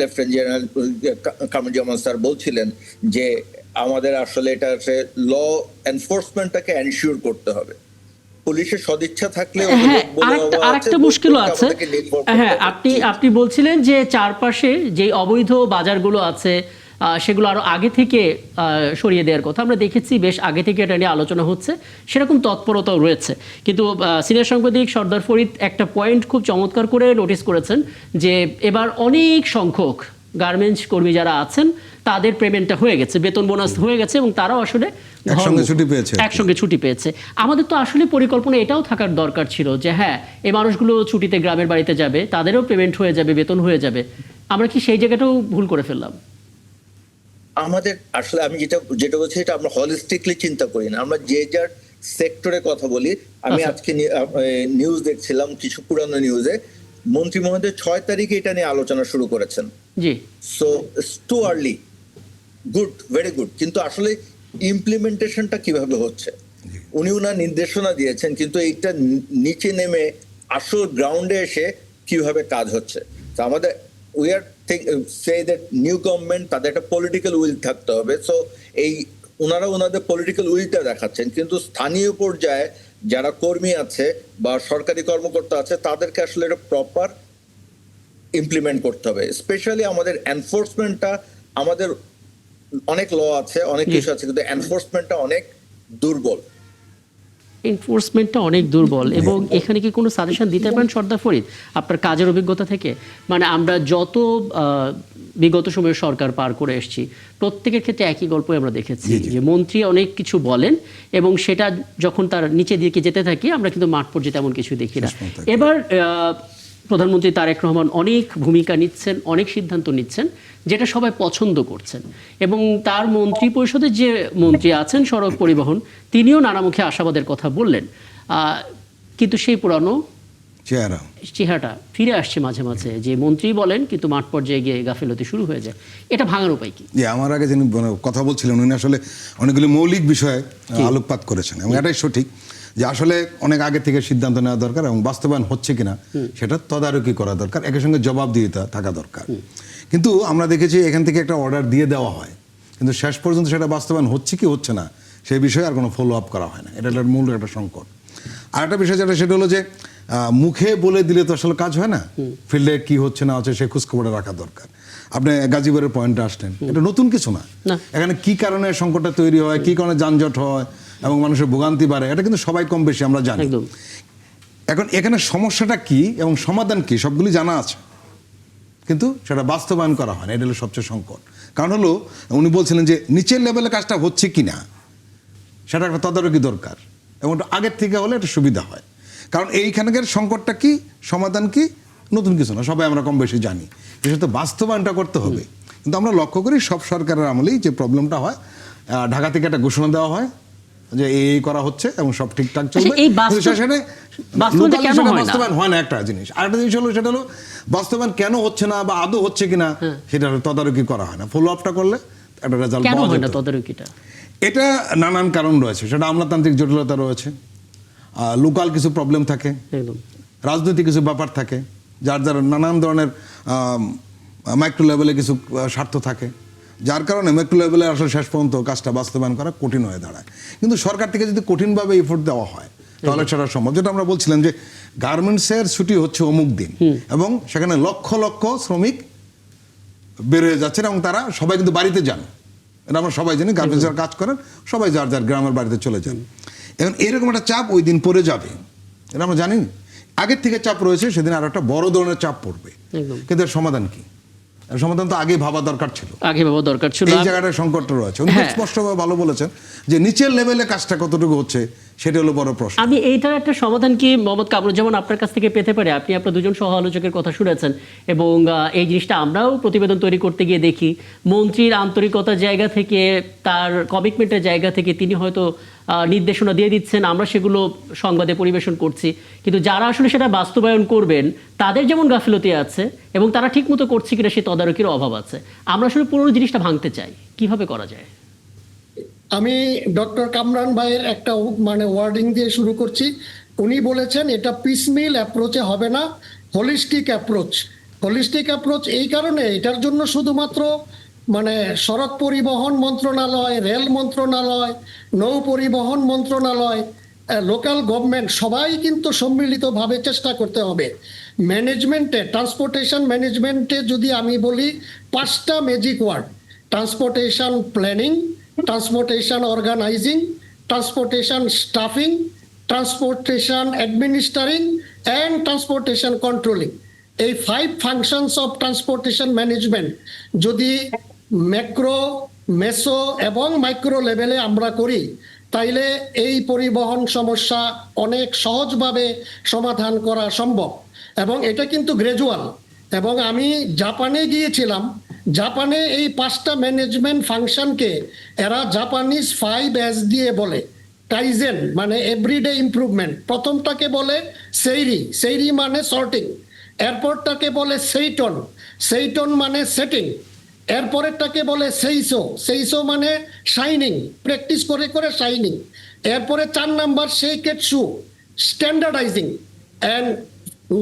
লেফটেন্যান্ট জেনারেল কামরুজ্জামান স্যার বলছিলেন যে আমাদের আসলে এটা ল এনফোর্সমেন্টটাকে এনশিওর করতে হবে। পুলিশের সদিচ্ছা থাকলে
হ্যাঁ, আরেকটা মুশকিলও আছে। হ্যাঁ, আপনি বলছিলেন যে চারপাশে যে অবৈধ বাজারগুলো আছে সেগুলো আরো আগে থেকে সরিয়ে দেওয়ার কথা। আমরা দেখেছি বেশ আগে থেকে এটা নিয়ে আলোচনা হচ্ছে, সেরকম তৎপরতাও রয়েছে। কিন্তু সিনিয়র সাংবাদিক সর্দার ফরিদ একটা পয়েন্ট খুব চমৎকার করে নোটিস করেছেন যে এবার অনেক সংখ্যক গার্মেন্টস কর্মী যারা আছেন তাদের পেমেন্টটা হয়ে গেছে, বেতন বোনাস হয়ে গেছে এবং তারাও আসলে একসঙ্গে ছুটি পেয়েছে। আমাদের তো আসলে পরিকল্পনা এটাও থাকার দরকার ছিল যে হ্যাঁ, এই মানুষগুলো ছুটিতে গ্রামের বাড়িতে যাবে, তাদেরও পেমেন্ট হয়ে যাবে, বেতন হয়ে যাবে। আমরা কি সেই জায়গাটাও ভুল করে ফেললাম?
আমাদের আসলে আমি যেটা বলছি এটা আমরা হলিস্টিকলি চিন্তা করি না, আমরা যে যার সেক্টরে কথা বলি। আমি আজকে নিউজ দেখছিলাম, কিছু পুরানো নিউজে মন্ত্রী মহোদয় 6 তারিখে এটা নিয়ে আলোচনা শুরু করেছেন।
জি,
so it's too early. Good, very good, কিন্তু আসলে ইমপ্লিমেন্টেশনটা কিভাবে হচ্ছে? উনি উনার নির্দেশনা দিয়েছেন, কিন্তু এইটা নিচে নেমে আসল গ্রাউন্ডে এসে কিভাবে কাজ হচ্ছে? তো আমাদের we are say that new government তাদের একটা পলিটিক্যাল উইল থাকতে হবে। সো এই ওনাদের পলিটিক্যাল উইলটা দেখাচ্ছেন, কিন্তু স্থানীয় পর্যায়ে যারা কর্মী আছে বা সরকারি কর্মকর্তা আছে তাদেরকে আসলে এটা প্রপার ইমপ্লিমেন্ট করতে হবে। স্পেশালি আমাদের এনফোর্সমেন্টটা, আমাদের অনেক ল আছে, অনেক কিছু আছে, কিন্তু এনফোর্সমেন্টটা অনেক দুর্বল।
এনফোর্সমেন্টটা অনেক দুর্বল। এবং এখানে কি কোনো সাজেশন দিতে পারেন সর্দার ফরিদ আপনার কাজের অভিজ্ঞতা থেকে? মানে আমরা যত বিগত সময়ে সরকার পার করে এসেছি প্রত্যেকের ক্ষেত্রে একই গল্পই আমরা দেখেছি যে মন্ত্রী অনেক কিছু বলেন এবং সেটা যখন তার নিচে দিকে যেতে থাকি আমরা কিন্তু মাঠ পর্যায়ে তেমন কিছু দেখি না। এবার প্রধানমন্ত্রী তারেক রহমান অনেক ভূমিকা নিচ্ছেন, অনেক সিদ্ধান্ত নিচ্ছেন যেটা সবাই পছন্দ করছেন এবং তার মন্ত্রী পরিষদের যে মন্ত্রী আছেন সড়ক পরিবহন তিনিও নানামুখী আশাবাদের কথা বললেন, কিন্তু সেই পুরানো চেহারাটা ফিরে আসছে মাঝে মাঝে যে মন্ত্রী বলেন কিন্তু মাঠ পর্যায়ে গিয়ে গাফিলতি শুরু হয়ে যায়। এটা ভাঙার উপায় কি?
আমার আগে যিনি কথা বলছিলেন উনি আসলে অনেকগুলি মৌলিক বিষয়ে আলোকপাত করেছেন এবং এটাই সঠিক যে আসলে অনেক আগে থেকে সিদ্ধান্ত নেওয়া দরকার এবং বাস্তবায়ন হচ্ছে কিনা সেটা তদারকি করা দরকার, একই সঙ্গে জবাবদিহিতা থাকা দরকার। কিন্তু আমরা দেখেছি এখান থেকে একটা অর্ডার দিয়ে দেওয়া হয় কিন্তু শেষ পর্যন্ত সেটা বাস্তবায়ন হচ্ছে কি হচ্ছে না সেই বিষয়ে আর কোনো ফলো আপ করা হয় না। এটা একটা মূল একটা সংকট। আর একটা বিষয় যেটা সেটা হলো যে মুখে বলে দিলে তো আসলে কাজ হয় না, ফিল্ডে কি হচ্ছে না হচ্ছে সে খোঁজখবরে রাখা দরকার। আপনি গাজীপুরের পয়েন্টে আসলেন, এটা নতুন কিছু না। এখানে কি কারণে সংকটটা তৈরি হয়, কি কারণে যানজট হয় এবং মানুষের ভোগান্তি বাড়ে এটা কিন্তু সবাই কম বেশি আমরা জানি। এখন এখানে সমস্যাটা কি এবং সমাধান কি সবগুলি জানা আছে, কিন্তু সেটা বাস্তবায়ন করা হয় না। এটা হলো সবচেয়ে সংকট। কারণ হলো উনি বলছিলেন যে নিচের লেভেলে কাজটা হচ্ছে কি না সেটা একটা তদারকি দরকার এবং আগের থেকে হলে একটা সুবিধা হয়। কারণ এইখানকার সংকটটা কি, সমাধান কি, নতুন কিছু না, সবাই আমরা কম বেশি জানি। সেটা বাস্তবায়নটা করতে হবে। কিন্তু আমরা লক্ষ্য করি সব সরকারের আমলেই যে প্রবলেমটা হয়, ঢাকা থেকে একটা ঘোষণা দেওয়া হয় যে এই করা হচ্ছে এবং সব ঠিকঠাক চলবে, বাস্তবায়ন হয় না একটা জিনিস। আর একটা জিনিস হলো সেটা হলো বাস্তবায়ন কেন হচ্ছে না বা আদৌ হচ্ছে কিনা সেটা তদারকি করা হয় না। ফলো আপটা করলে একটা রেজাল্ট পাওয়া যায় না। তদারকিটা এটা নানান কারণ রয়েছে, সেটা আমলাতান্ত্রিক জটিলতা রয়েছে, লোকাল কিছু প্রবলেম থাকে, রাজনৈতিক কিছু ব্যাপার থাকে, যার নানান ধরনের মাইক্রো লেভেলে কিছু স্বার্থ থাকে, যার কারণে মাইক্রো লেভেলে আসলে শেষ পর্যন্ত কাজটা বাস্তবায়ন করা কঠিন হয়ে দাঁড়ায়। কিন্তু সরকার থেকে যদি কঠিনভাবে এফোর্ট দেওয়া হয় তাহলে সেটা সম্ভব। যেটা আমরা বলছিলাম যে গার্মেন্টসের ছুটি হচ্ছে অমুক দিন এবং সেখানে লক্ষ লক্ষ শ্রমিক বের হয়ে যাচ্ছেন এবং তারা সবাই কিন্তু বাড়িতে যান, এটা আমরা সবাই জানি, গার্মেন্টস যারা কাজ করেন সবাই যার যার গ্রামের বাড়িতে চলে যান। এখন এরকম একটা চাপ ওই দিন পড়ে যাবে, এটা আমরা জানি। আগের থেকে চাপ রয়েছে, সেদিন আর একটা বড় ধরনের চাপ পড়বে, কিন্তু এর সমাধান কি? এর সমাধান তো আগে ভাবা দরকার ছিল,
আগে ভাবা দরকার ছিল।
এই জায়গাটায় সংকটটা রয়েছে। উনি খুব স্পষ্টভাবে ভালো বলেছেন যে নিচের লেভেলে কাজটা কতটুকু হচ্ছে সেটা হলো বড় প্রশ্ন।
আমি এইটার একটা সমাধান কি মোহাম্মদ কামরুজ্জামান আপনার কাছ থেকে পেতে পারি? আপনি আপনার দুজন সহ আলোচকের কথা শুনেছেন এবং এই জিনিসটা আমরাও প্রতিবেদন তৈরি করতে গিয়ে দেখি মন্ত্রীর আন্তরিকতার জায়গা থেকে, তার কমিটমেন্টের জায়গা থেকে তিনি হয়তো নির্দেশনা দিয়ে দিচ্ছেন, আমরা সেগুলো সংবাদে পরিবেশন করছি, কিন্তু যারা আসলে সেটা বাস্তবায়ন করবেন তাদের যেমন গাফিলতি আছে এবং তারা ঠিকমতো করছে কিনা সেই তদারকির অভাব আছে। আমরা আসলে পুরো জিনিসটা ভাঙতে চাই, কিভাবে করা যায়?
আমি ডক্টর কামরান ভাইয়ের একটা মানে ওয়ার্ডিং দিয়ে শুরু করছি। উনি বলেছেন এটা পিসমিল অ্যাপ্রোচে হবে না, হোলিস্টিক অ্যাপ্রোচ। হোলিস্টিক অ্যাপ্রোচ এই কারণে, এটার জন্য শুধুমাত্র মানে সড়ক পরিবহন মন্ত্রণালয়, রেল মন্ত্রণালয়, নৌ পরিবহন মন্ত্রণালয়, লোকাল গভর্নমেন্ট সবাই কিন্তু সম্মিলিতভাবে চেষ্টা করতে হবে। ম্যানেজমেন্টে, ট্রান্সপোর্টেশন ম্যানেজমেন্টে যদি আমি বলি 5টা magic word: transportation planning, transportation organizing, transportation staffing, transportation administering and transportation controlling. এই 5 ফাংশনস অফ ট্রান্সপোর্টেশন ম্যানেজমেন্ট যদি ম্যাক্রো, মেসো এবং মাইক্রো লেভেলে আমরা করি, তাইলে এই পরিবহন সমস্যা অনেক সহজভাবে সমাধান করা সম্ভব। এবং এটা কিন্তু গ্র্যাজুয়াল। এবং আমি জাপানে গিয়েছিলাম, জাপানে এই 5টা ম্যানেজমেন্ট ফাংশনকে এরা জাপানিজ 5S দিয়ে বলে। কাইজেন মানে এভরিডে ইমপ্রুভমেন্ট, প্রথমটাকে বলে সেইরি, সেইরি মানে সর্টিং, এরপরটাকে বলে সেইটন, সেইটন মানে সেটিং, এরপরেরটাকে বলে সেইসো, সেইসো মানে শাইনিং, প্র্যাকটিস করে করে শাইনিং, এরপরে 4 নাম্বার সেইকেটসু, স্ট্যান্ডার্ডাইজিং, এন্ড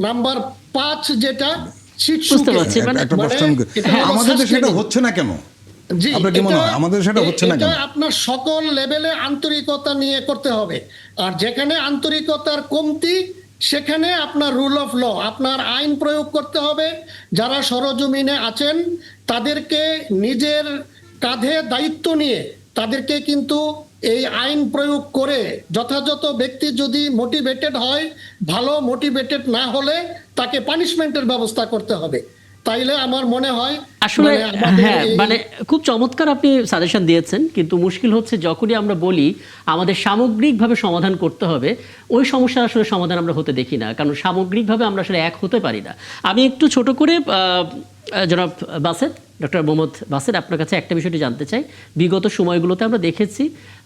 নাম্বার 5 যেটা
বুঝতে পারছি।
একটা প্রশ্ন, আমাদের দেশে সেটা হচ্ছে না কেন?
জি,
আপনার কি মনে হয় আমাদের সেটা হচ্ছে না কেন?
এটা আপনার সকল লেভেলে আন্তরিকতা নিয়ে করতে হবে। আর যেখানে আন্তরিকতার কমতি, সেখানে আপনার রুল অফ ল, আপনার আইন প্রয়োগ করতে হবে। যারা সরজমিনে আছেন তাদেরকে নিজের কাঁধে দায়িত্ব নিয়ে তাদেরকে কিন্তু এই আইন প্রয়োগ করে যথাযথ ব্যক্তি যদি মোটিভেটেড হয় ভালো, মোটিভেটেড না হলে তাকে পানিশমেন্টের ব্যবস্থা করতে হবে। তাইলে আমার মনে হয়
আসলে হ্যাঁ, মানে খুব চমৎকার আপনি সাজেশন দিয়েছেন, কিন্তু মুশকিল হচ্ছে যখনই আমরা বলি আমাদের সামগ্রিকভাবে সমাধান করতে হবে, ওই সমস্যার আসলে সমাধান আমরা হতে দেখি না, কারণ সামগ্রিকভাবে আমরা আসলে এক হতে পারি না। আমি একটু ছোট করে জনাব বাসেত, ডক্টর মোহাম্মদ বাসেত, আপনার কাছে একটা বিষয়টি জানতে চাই। বিগত সময়গুলোতে আমরা দেখেছি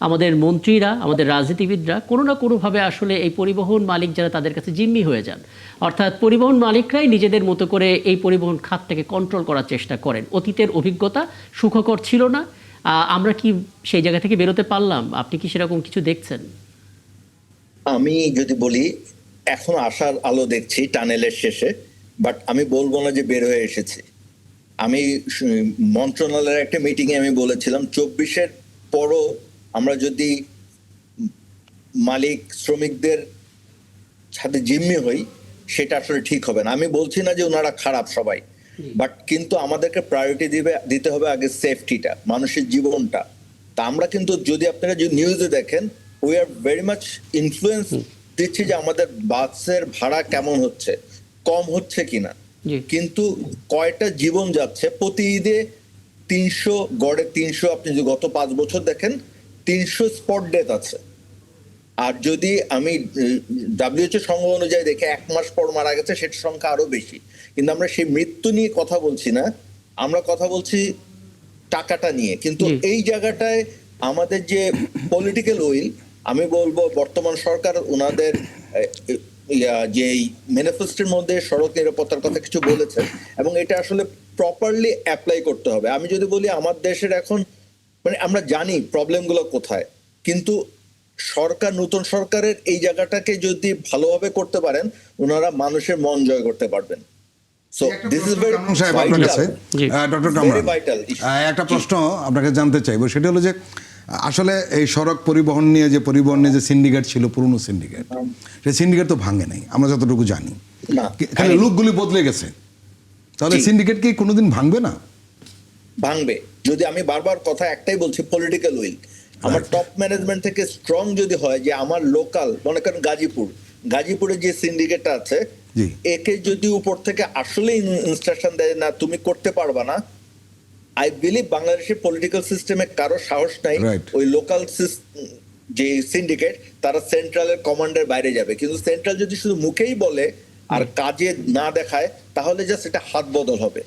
আমাদের মন্ত্রীরা, আমাদের রাজনীতিবিদরা কোনো না কোনোভাবে আসলে এই পরিবহন মালিক যারা, তাদের কাছে জিম্মি হয়ে যান। অর্থাৎ পরিবহন মালিকরাই নিজেদের মতো করে এই পরিবহন খাতটাকে কন্ট্রোল করার চেষ্টা করেন। অতীতের অভিজ্ঞতা সুখকর ছিল না। আমরা কি সেই জায়গা থেকে বেরোতে পারলাম? আপনি কি সেরকম কিছু দেখছেন?
আমি যদি বলি এখন আশার আলো দেখছি টানেলের শেষে, বাট আমি বলবো না যে বের হয়ে এসেছি। আমি মন্ত্রণালয়ের একটা মিটিংয়ে আমি বলেছিলাম 24-এর পরও আমরা যদি মালিক শ্রমিকদের সাথে জিম্মি হই, সেটা আসলে ঠিক হবে না। আমি বলছি না যে ওনারা খারাপ সবাই, বাট কিন্তু আমাদেরকে প্রায়োরিটি দিতে হবে আগে সেফটিটা, মানুষের জীবনটা। তা আমরা কিন্তু যদি আপনারা যদি নিউজে দেখেন, we are very much influence দিচ্ছি যে আমাদের বাসের ভাড়া কেমন হচ্ছে, কম হচ্ছে কিনা, কিন্তু কয়টা জীবন যাচ্ছে প্রতি ঈদে। 300 গড়ে 300, আপনি যদি গত 5 বছর দেখেন 300 স্পট ডেথ আছে। আর যদি আমি WHO সংখ্যা অনুযায়ী দেখে 1 মাস পর মারা গেছে, সেটার সংখ্যা আরো বেশি। কিন্তু আমরা সেই মৃত্যু নিয়ে কথা বলছি না, আমরা কথা বলছি টাকাটা নিয়ে। কিন্তু এই জায়গাটায় আমাদের যে পলিটিক্যাল উইল, আমি বলবো বর্তমান সরকার ওনাদের যে ম্যানিফেস্টোর মধ্যে সড়ক নিরাপত্তার কথা কিছু বলেছেন, এবং এটা আসলে প্রপারলি অ্যাপ্লাই করতে হবে। আমি যদি বলি আমার দেশের এখন মানে আমরা জানি প্রবলেমগুলো কোথায়, কিন্তু সরকার, নতুন সরকারের এই জায়গাটাকে যদি ভালোভাবে করতে পারেন, ওনারা মানুষের মন জয় করতে পারবেন। So this is very vital.
একটা প্রশ্ন আপনাকে জানতে চাইবো, সেটা হলো যে আসলে এই সড়ক পরিবহন নিয়ে যে সিন্ডিকেট ছিল, পুরনো সিন্ডিকেট, সেই সিন্ডিকেট তো ভাঙে নাই আমরা যতটুকু জানি, খালি লোকগুলি বদলে গেছে। তাহলে সিন্ডিকেট কি কোনোদিন ভাঙবে না?
ভাঙবে, যদি আমি বারবার কথা একটাই বলছি, পলিটিক্যাল উইল আমার টপ ম্যানেজমেন্ট থেকে স্ট্রং যদি হয় যে আমার লোকাল, মনে করেন গাজীপুরে যে সিন্ডিকেটটা আছে,
জি।
একে যদি উপর থেকে আসলে ইনস্ট্রাকশন দেয় না তুমি করতে পারবা না, আই বিলিভ বাংলাদেশের পলিটিক্যাল সিস্টেমে কারো সাহস নাই
Right.
ওই লোকাল যে সিন্ডিকেট তারা সেন্ট্রালের কমান্ডের বাইরে যাবে। কিন্তু সেন্ট্রাল যদি শুধু মুখেই বলে আর কাজে না দেখায়, তাহলে জাস্ট এটা হাত বদল হবে।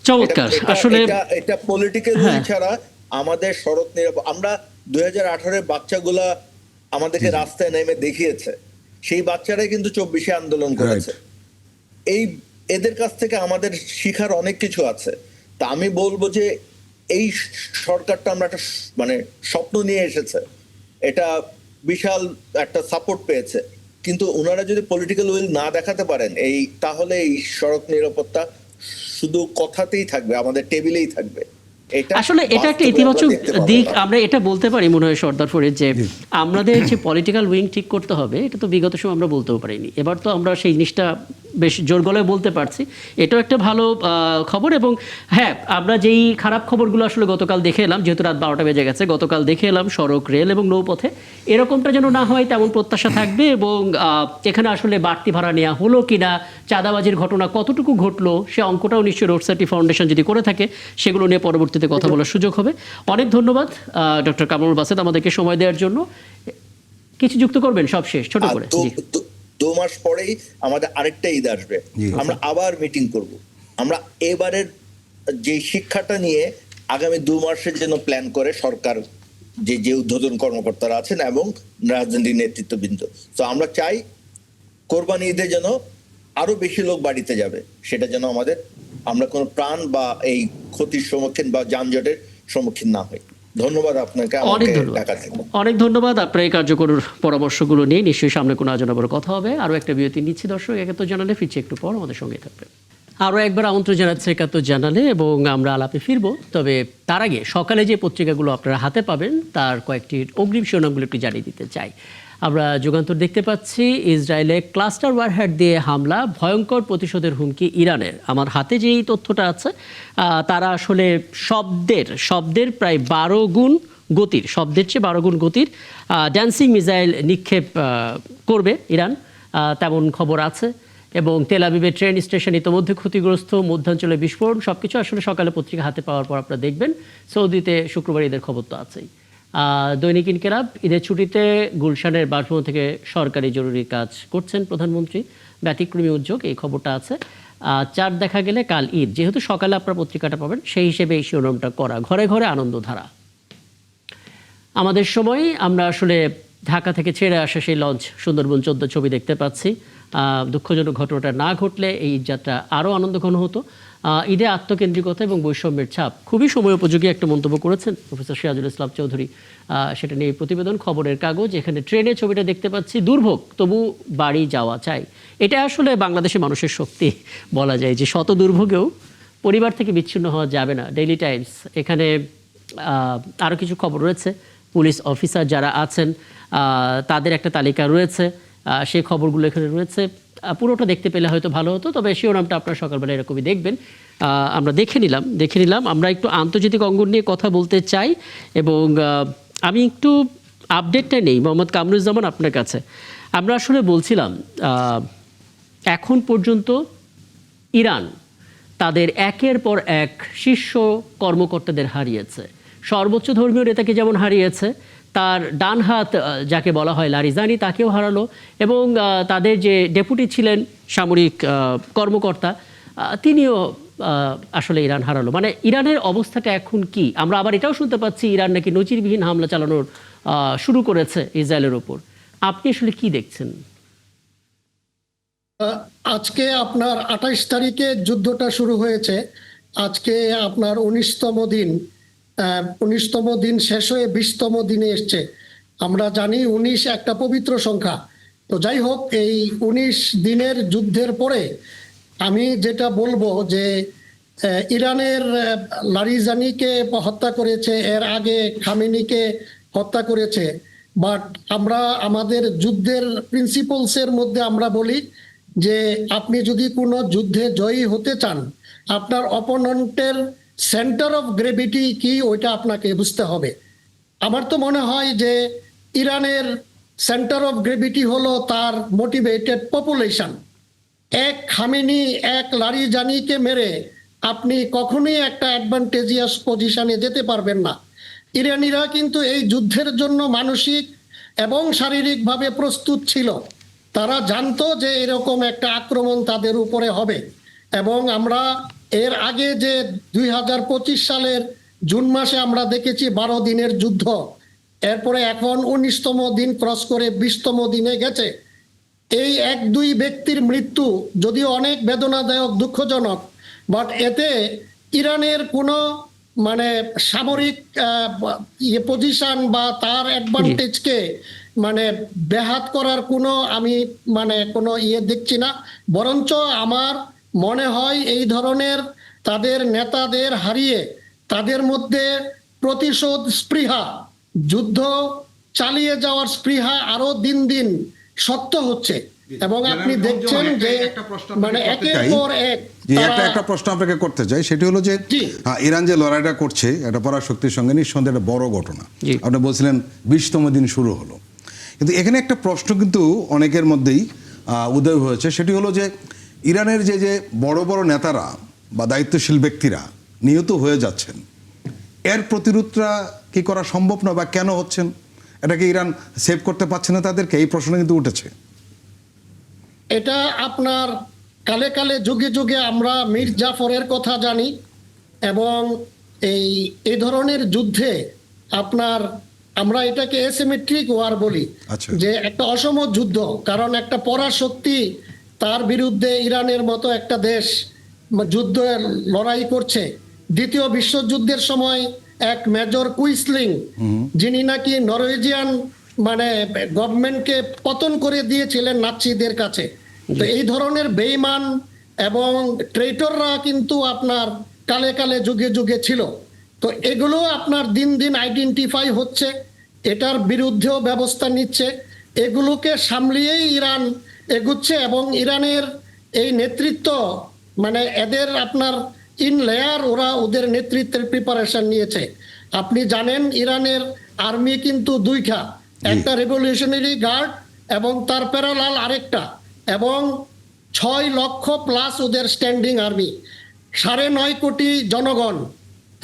চমৎকার। আসলে
এটা পলিটিক্যাল উইল ছাড়া আমাদের সড়ক নিরাপদ, আমরা 2018 বাচ্চাগুলা আমাদেরকে রাস্তায় নেমে দেখিয়েছে, সেই বাচ্চারাই কিন্তু 24-এ আন্দোলন করেছে। এই এদের কাছ থেকে আমাদের শিখার অনেক কিছু আছে। তা আমি বলবো যে এই সরকারটা আমরা একটা মানে স্বপ্ন নিয়ে এসেছে, এটা বিশাল একটা সাপোর্ট পেয়েছে, কিন্তু ওনারা যদি পলিটিক্যাল উইল না দেখাতে পারেন তাহলে এই সড়ক নিরাপত্তা শুধু কথাতেই থাকবে, আমাদের টেবিলেই থাকবে।
আসলে এটা একটা ইতিবাচক দিক, আমরা এটা বলতে পারি মনে হয় সর্দার ফরিদ, যে আমাদের যে পলিটিক্যাল উইং ঠিক করতে হবে, এটা তো বিগত সময় আমরা বলতেও পারিনি। এবার তো আমরা সেই জিনিসটা বেশ জোর গলায় বলতে পারছি, এটাও একটা ভালো খবর। এবং হ্যাঁ, আমরা যেই খারাপ খবরগুলো আসলে গতকাল দেখে এলাম, যেহেতু রাত 12টা বেজে গেছে, গতকাল দেখে এলাম সড়ক, রেল এবং নৌপথে এরকমটা যেন না হয় তেমন প্রত্যাশা থাকবে। এবং এখানে আসলে বাড়তি ভাড়া নেওয়া হলো কিনা, চাঁদাবাজির ঘটনা কতটুকু ঘটলো, সে অঙ্কটাও নিশ্চয়ই রোড সেফটি ফাউন্ডেশন যদি করে থাকে সেগুলো নিয়ে পরবর্তীতে কথা বলার সুযোগ হবে। অনেক ধন্যবাদ ডক্টর কামরুল বাসেদ আমাদেরকে সময় দেওয়ার জন্য। কিছু যুক্ত করবেন সব শেষ ছোট করে?
2 মাস পরেই আমাদের আরেকটা ঈদ আসবে, আমরা আবার মিটিং করব। আমরা এবারের যে শিক্ষাটা নিয়ে আগামী 2 মাসের জন্য প্ল্যান করে সরকার, যে উদ্বোধন কর্মকর্তারা আছেন এবং রাজনৈতিক নেতৃত্ববৃন্দ, তো আমরা চাই কোরবানি ঈদে যেন আরো বেশি লোক বাড়িতে যাবে, সেটা যেন আমরা কোনো প্রাণ বা এই ক্ষতির সম্মুখীন বা যানজটের সম্মুখীন না হই। ধন্যবাদ আপনাকে,
অনেক ধন্যবাদ আপনার এই কার্যকর পরামর্শগুলো নিয়ে। নিশ্চয়ই সামনে কোনো আলোচনা করা হবে। আরো একটা বিরতি নিচ্ছি দর্শক, একাত্তর জানালে ফিরছি একটু পর, আমাদের সঙ্গে থাকবে। আরও একবার আমন্ত্রণ জানাচ্ছে একাত্তর জানালে, এবং আমরা আলাপে ফিরবো। তবে তার আগে সকালে যে পত্রিকাগুলো আপনারা হাতে পাবেন তার কয়েকটি অগ্রিম শিরোনামগুলো একটু জানিয়ে দিতে চাই। আমরা যুগান্তর দেখতে পাচ্ছি, ইসরায়েলে ক্লাস্টার ওয়ারহেড দিয়ে হামলা, ভয়ঙ্কর প্রতিশোধের হুমকি ইরানের। আমার হাতে যেই তথ্যটা আছে, তারা আসলে শব্দের প্রায় 12 গুণ গতির, শব্দের চেয়ে 12 গুণ গতির ড্যান্সিং মিসাইল নিক্ষেপ করবে ইরান, তেমন খবর আছে। এবং তেল আবিবের ট্রেন স্টেশন ইতিমধ্যে ক্ষতিগ্রস্ত, মধ্যাঞ্চলে বিস্ফোরণ, সবকিছু আসলে সকালে পত্রিকা হাতে পাওয়ার পর আপনারা দেখবেন। সৌদিতে শুক্রবার ঈদের খবর তো আছেই। দৈনিক ইনকিলাব, ঈদের ছুটিতে গুলশানের বাসভবন থেকে সরকারি জরুরি কাজ করছেন প্রধানমন্ত্রী, ব্যতিক্রমী উদ্যোগ, এই খবরটা আছে। চার দেখা গেলে কাল ঈদ, যেহেতু সকালে আপনারা পত্রিকাটা পাবেন সেই হিসেবে এই শিরোনামটা করা। ঘরে ঘরে আনন্দধারা। আমাদের সময় আমরা আসলে ঢাকা থেকে ছেড়ে আসা সেই লঞ্চ সুন্দরবন 14 ছবি দেখতে পাচ্ছি। দুঃখজনক ঘটনাটা না ঘটলে এই যাত্রা আরও আনন্দঘন হতো। ঈদে আত্মকেন্দ্রিকতা এবং বৈষম্যের ছাপ, খুবই সময় উপযোগী একটা মন্তব্য করেছেন প্রফেসর সিরাজুল ইসলাম চৌধুরী। সেটা নিয়ে প্রতিবেদন খবরের কাগজ। এখানে ট্রেনের ছবিটা দেখতে পাচ্ছি, দুর্ভোগ তবু বাড়ি যাওয়া চাই। এটা আসলে বাংলাদেশের মানুষের শক্তি বলা যায়, যে শত দুর্ভোগেও পরিবার থেকে বিচ্ছিন্ন হওয়া যাবে না। ডেইলি টাইমস, এখানে আরও কিছু খবর রয়েছে। পুলিশ অফিসার যারা আছেন তাদের একটা তালিকা রয়েছে, সেই খবরগুলো এখানে রয়েছে। পুরোটা দেখতে পেলে হয়তো ভালো হতো, তবে শিরোনামটা আপনারা সকালবেলা এরকমই দেখবেন। আমরা দেখে নিলাম। আমরা একটু আন্তর্জাতিক অঙ্গন নিয়ে কথা বলতে চাই, এবং আমি একটু আপডেটটা নেই মোহাম্মদ কামরুজ্জামান আপনার কাছে। আমরা আসলে বলছিলাম এখন পর্যন্ত ইরান তাদের একের পর এক শীর্ষ কর্মকর্তাদের হারিয়েছে। সর্বোচ্চ ধর্মীয় নেতাকে যেমন হারিয়েছে, তার ডান হাত যাকে বলা হয় লারিজানি, তাকেও হারালো। এবং তাদের যে ডেপুটি ছিলেন সামরিক কর্মকর্তা, তিনিও আসলে ইরান হারালো। মানে ইরানের অবস্থাটা এখন কি? আমরা আবার এটাও শুনতে পাচ্ছি ইরান নাকি নজিরবিহীন হামলা চালানোর শুরু করেছে ইসরায়েলের ওপর। আপনি আসলে কি দেখছেন?
আজকে আপনার 28 তারিখে যুদ্ধটা শুরু হয়েছে। আজকে আপনার 19তম দিন শেষ হয়ে 20তম দিনে এসছে। আমরা জানি 19 একটা পবিত্র সংখ্যা। তো যাই হোক, এই 19 দিনের যুদ্ধের পরে আমি যেটা বলবো যে ইরানের লারিজানিকে হত্যা করেছে, এর আগে খামেনিকে হত্যা করেছে। বাট আমরা আমাদের যুদ্ধের প্রিন্সিপালসের মধ্যে আমরা বলি যে আপনি যদি কোনো যুদ্ধে জয়ী হতে চান, আপনার অপোনেন্টের সেন্টার অফ গ্রেভিটি কি ওইটা আপনাকে বুঝতে হবে। আমার তো মনে হয় যে ইরানের সেন্টার অফ গ্রেভিটি হলো তার মোটিভেটেড পপুলেশন। এক খামেনি, এক লারিজানিকে মেরে আপনি কখনোই একটা অ্যাডভান্টেজিয়াস পজিশনে যেতে পারবেন না। ইরানিরা কিন্তু এই যুদ্ধের জন্য মানসিক এবং শারীরিকভাবে প্রস্তুত ছিল। তারা জানতো যে এরকম একটা আক্রমণ তাদের উপরে হবে, এবং আমরা এর আগে যে 2025 সালের জুন মাসে আমরা দেখেছি 12 দিনের যুদ্ধ, এরপরে এখন 19তম দিন ক্রস করে 20তম দিনে গেছে। এই 1-2 ব্যক্তির মৃত্যু যদিও অনেক বেদনাদায়ক, দুঃখজনক, বাট এতে ইরানের কোনো মানে সামরিক পজিশন বা তার অ্যাডভান্টেজকে মানে ব্যাহাত করার কোনো আমি মানে কোনো দেখছি না। বরঞ্চ আমার মনে হয় এই ধরনের তাদের নেতাদের হারিয়ে তাদের মধ্যে প্রতিশোধ স্পৃহা, যুদ্ধ চালিয়ে যাওয়ার স্পৃহা আরো দিন দিন শক্ত হচ্ছে। এবং আপনি দেখছেন যে মানে একের পর এক
একটা প্রশ্ন আপনাকে করতে চাই, সেটি হলো যে ইরান যে লড়াইটা করছে এটা পরাশক্তির সঙ্গে নিঃসন্দেহে একটা বড় ঘটনা। আপনি বলছিলেন 20তম দিন শুরু হলো, কিন্তু এখানে একটা প্রশ্ন কিন্তু অনেকের মধ্যেই উদয় হয়েছে, সেটি হলো যে ইরানের যে যে বড় বড় নেতারা বা দায়িত্বশীল ব্যক্তিরা নিহত হয়ে যাচ্ছেন, এর প্রতিরোধটা কি করা সম্ভব না, বা কেন হচ্ছেন? এটাকে ইরান সেভ করতে পারছে না তাদেরকে? এই প্রশ্ন কিন্তু উঠেছে।
এটা আপনার কালে কালে যুগে যুগে আমরা মীর জাফরের কথা জানি, এবং এই ধরনের যুদ্ধে আপনার আমরা এটাকে এসিমেট্রিক ওয়ার বলি, যে একটা অসম যুদ্ধ। কারণ একটা পরাশক্তি তার বিরুদ্ধে ইরানের মতো একটা দেশ যুদ্ধ লড়াই করছে। দ্বিতীয় বিশ্বযুদ্ধের সময় এক মেজর কুইসলিং, যিনি নাকি নরওয়েজিয়ান মানে গভর্নমেন্টকে পতন করে দিয়েছিলেন নাৎসিদের কাছে। তো এই ধরনের বেঈমান এবং ট্রেটররা কিন্তু আপনার কালে কালে যুগে যুগে ছিল। তো এগুলো আপনার দিন দিন আইডেন্টিফাই হচ্ছে, এটার বিরুদ্ধেও ব্যবস্থা নিচ্ছে। এগুলোকে সামলিয়েই ইরান এগুচ্ছে, এবং ইরানের এই নেতৃত্ব মানে এদের আপনার ইন লেয়ার ওরা ওদের নেতৃত্বের প্রিপারেশন নিয়েছে। আপনি জানেন ইরানের আর্মি কিন্তু দুইটা, একটা রেভলিউশনারি গার্ড এবং তার প্যারালাল আরেকটা, এবং 6 লক্ষ প্লাস ওদের স্ট্যান্ডিং আর্মি, 9.5 কোটি জনগণ।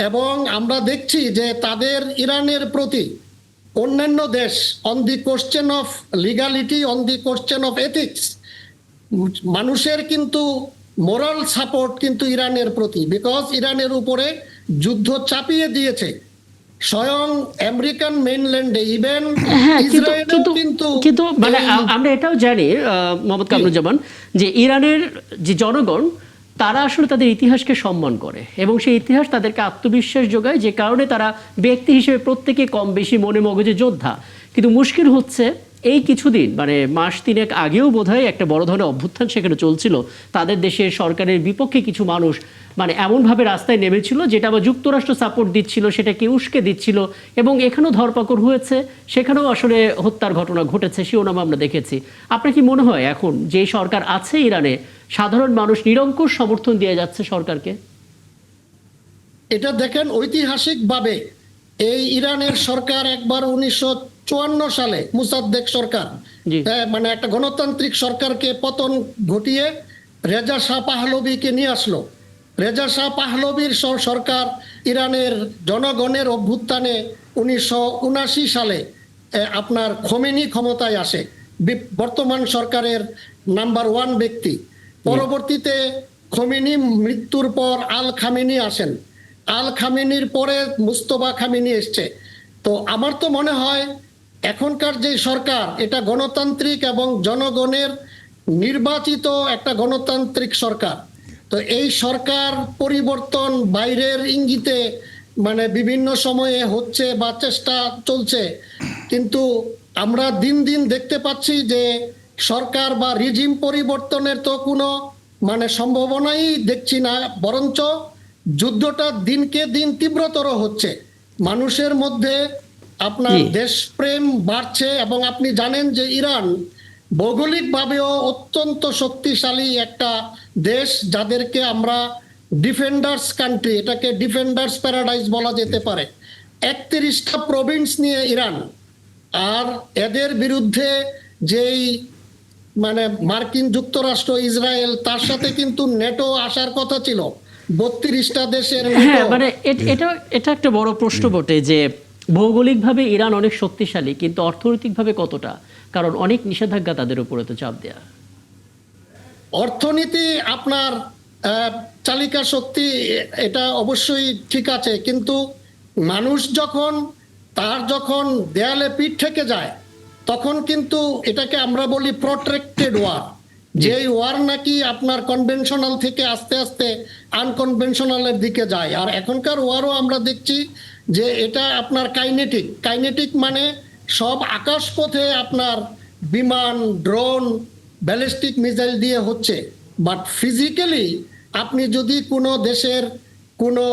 এবং আমরা দেখছি যে তাদের ইরানের প্রতি অন্যান্য দেশ on the question of legality, on the question of ethics, মানুষের কিন্তু মোরাল সাপোর্ট কিন্তু ইরানের প্রতি, বিকজ ইরানের উপরে যুদ্ধ চাপিয়ে দিয়েছে স্বয়ং আমেরিকান মেইনল্যান্ডে, ইভেন ইসরায়েলও
কিন্তু মানে আমরা এটাও জানি মোহাম্মদ কামরুজ্জামান, যে ইরানের যে জনগণ তারা আসলে তাদের ইতিহাসকে সম্মান করে, এবং সেই ইতিহাস তাদেরকে আত্মবিশ্বাস যোগায়, যে কারণে তারা ব্যক্তি হিসেবে প্রত্যেকে কম বেশি মনে মগজে যোদ্ধা। কিন্তু মুশকিল হচ্ছে এই কিছুদিন মানে মাস 3 আগেও বোধহয় একটা বড় ধরনের অভ্যুত্থান সেখানে চলছিল, তাদের দেশের সরকারের বিপক্ষে কিছু মানুষ মানে এমনভাবে রাস্তায় নেমেছিল যেটা আবার যুক্তরাষ্ট্র সাপোর্ট দিচ্ছিল, সেটাকে উস্কে দিচ্ছিল, এবং এখানেও ধরপাকড় হয়েছে, সেখানেও আসলে হত্যার ঘটনা ঘটেছে, শিরোনাম আমরা দেখেছি। আপনার কি মনে হয় এখন যে সরকার আছে ইরানে, সাধারণ মানুষ নিরঙ্কুশ সমর্থন দিয়ে যাচ্ছে সরকারকে?
এটা দেখেন ঐতিহাসিকভাবে এই ইরানের সরকার একবার 1954 সালে মুসাদ্দেক সরকার মানে একটা গণতান্ত্রিক সরকারকে পতন ঘটিয়ে রেজা শাহ পাহলভীকে নিয়ে আসলো। রেজা শাহ পাহলভীর সরকার ইরানের জনগণের অভ্যুত্থানে 1979 সালে আপনার খোমেনি ক্ষমতায় আসে, বর্তমান সরকারের নাম্বার 1 ব্যক্তি। পরবর্তীতে খোমেনি মৃত্যুর পর আল খামেনি আসেন, আল খামেনির পরে মুস্তফা খামেনি এসছে। তো আমার তো মনে হয় এখনকার যে সরকার এটা গণতান্ত্রিক এবং জনগণের নির্বাচিত একটা গণতান্ত্রিক সরকার। তো এই সরকার পরিবর্তন বাইরের ইঙ্গিতে মানে বিভিন্ন সময়ে হচ্ছে বা চেষ্টা চলছে, কিন্তু আমরা দিন দিন দেখতে পাচ্ছি যে সরকার বা রিজিম পরিবর্তনের তো কোনো মানে সম্ভাবনাই দেখছি না, বরঞ্চ যুদ্ধটা দিনকে দিন তীব্রতর হচ্ছে, মানুষের মধ্যে আপনার দেশপ্রেম বাড়ছে। এবং আপনি জানেন যে ইরান ভৌগোলিকভাবেও অত্যন্ত শক্তিশালী একটা দেশ, যাদেরকে আমরা ডিফেন্ডার্স কান্ট্রি, এটাকে ডিফেন্ডার্স প্যারাডাইস বলা যেতে পারে। 31টা প্রভিন্স নিয়ে ইরান, আর এদের বিরুদ্ধে যেই মানে মার্কিন যুক্তরাষ্ট্র, ইসরায়েল, তার সাথে কিন্তু নেটো আসার কথা ছিল। 32টা দেশের
হ্যাঁ,
নেটো।
মানে এটা একটা বড় প্রশ্ন বটে যে ভৌগোলিকভাবে ইরান অনেক শক্তিশালী, কিন্তু অর্থনৈতিকভাবে কতটা? কারণ অনেক নিষেধাজ্ঞা তাদের উপরে তো চাপ দেয়া।
অর্থনীতি আপনার চালিকা শক্তি, এটা অবশ্যই ঠিক আছে, কিন্তু মানুষ যখন দেয়ালে পিঠ থেকে যায়, তখন কিন্তু এটাকে আমরা বলি প্রটেক্টেড ওয়ার। যেই ওয়ার নাকি আপনার কনভেনশনাল থেকে আস্তে আস্তে আনকনভেনশনালের দিকে যায়। আর এখনকার ওয়ারও আমরা দেখছি যে এটা আপনার কাইনেটিক মানে সব আকাশপথে আপনার বিমান, ড্রোন, ব্যালিস্টিক মিসাইল দিয়ে হচ্ছে। বাট ফিজিক্যালি আপনি যদি কোনো দেশের কোনো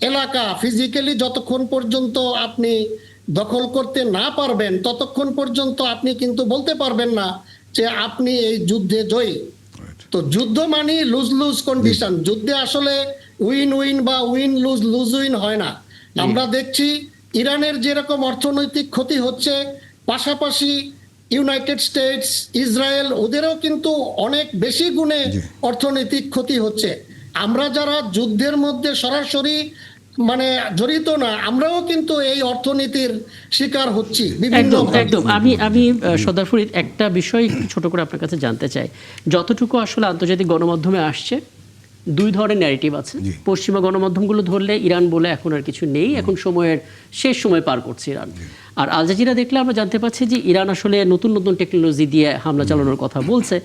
এলাকা ফিজিক্যালি যতক্ষণ পর্যন্ত আপনি দখল করতে না পারবেন, ততক্ষণ পর্যন্ত আপনি কিন্তু বলতে পারবেন না যে আপনি এই যুদ্ধে জয়ী। তো যুদ্ধ মানে লুজ লুজ কন্ডিশন। যুদ্ধে আসলে উইন উইন বা উইন লুজ লুজ উইন হয় না। আমরা দেখছি ইরানের যেরকম অর্থনৈতিক ক্ষতি হচ্ছে, পাশাপাশি ইউনাইটেড স্টেটস, ইসরায়েল, ওদেরও কিন্তু অনেক বেশি গুণে অর্থনৈতিক ক্ষতি হচ্ছে। আমরা যারা যুদ্ধের মধ্যে সরাসরি মানে জড়িত না, আমরাও কিন্তু এই অর্থনীতির শিকার হচ্ছি বিভিন্ন
একদম। আমি সর্দার ফরিদ, একটা বিষয় একটু ছোট করে আপনার কাছে জানতে চাই। যতটুকু আসলে আন্তর্জাতিক গণমাধ্যমে আসছে, দুই ধরনের ন্যারেটিভ আছে। পশ্চিমা গণমাধ্যমগুলো ধরলে ইরান বলে এখন আর কিছু নেই, এখন সময়ের শেষ সময় পার করছে ইরান। আর আল জাজিরা দেখলে আমরা জানতে পারছি যে ইরান আসলে নতুন নতুন টেকনোলজি দিয়ে হামলা চালানোর কথা বলছে,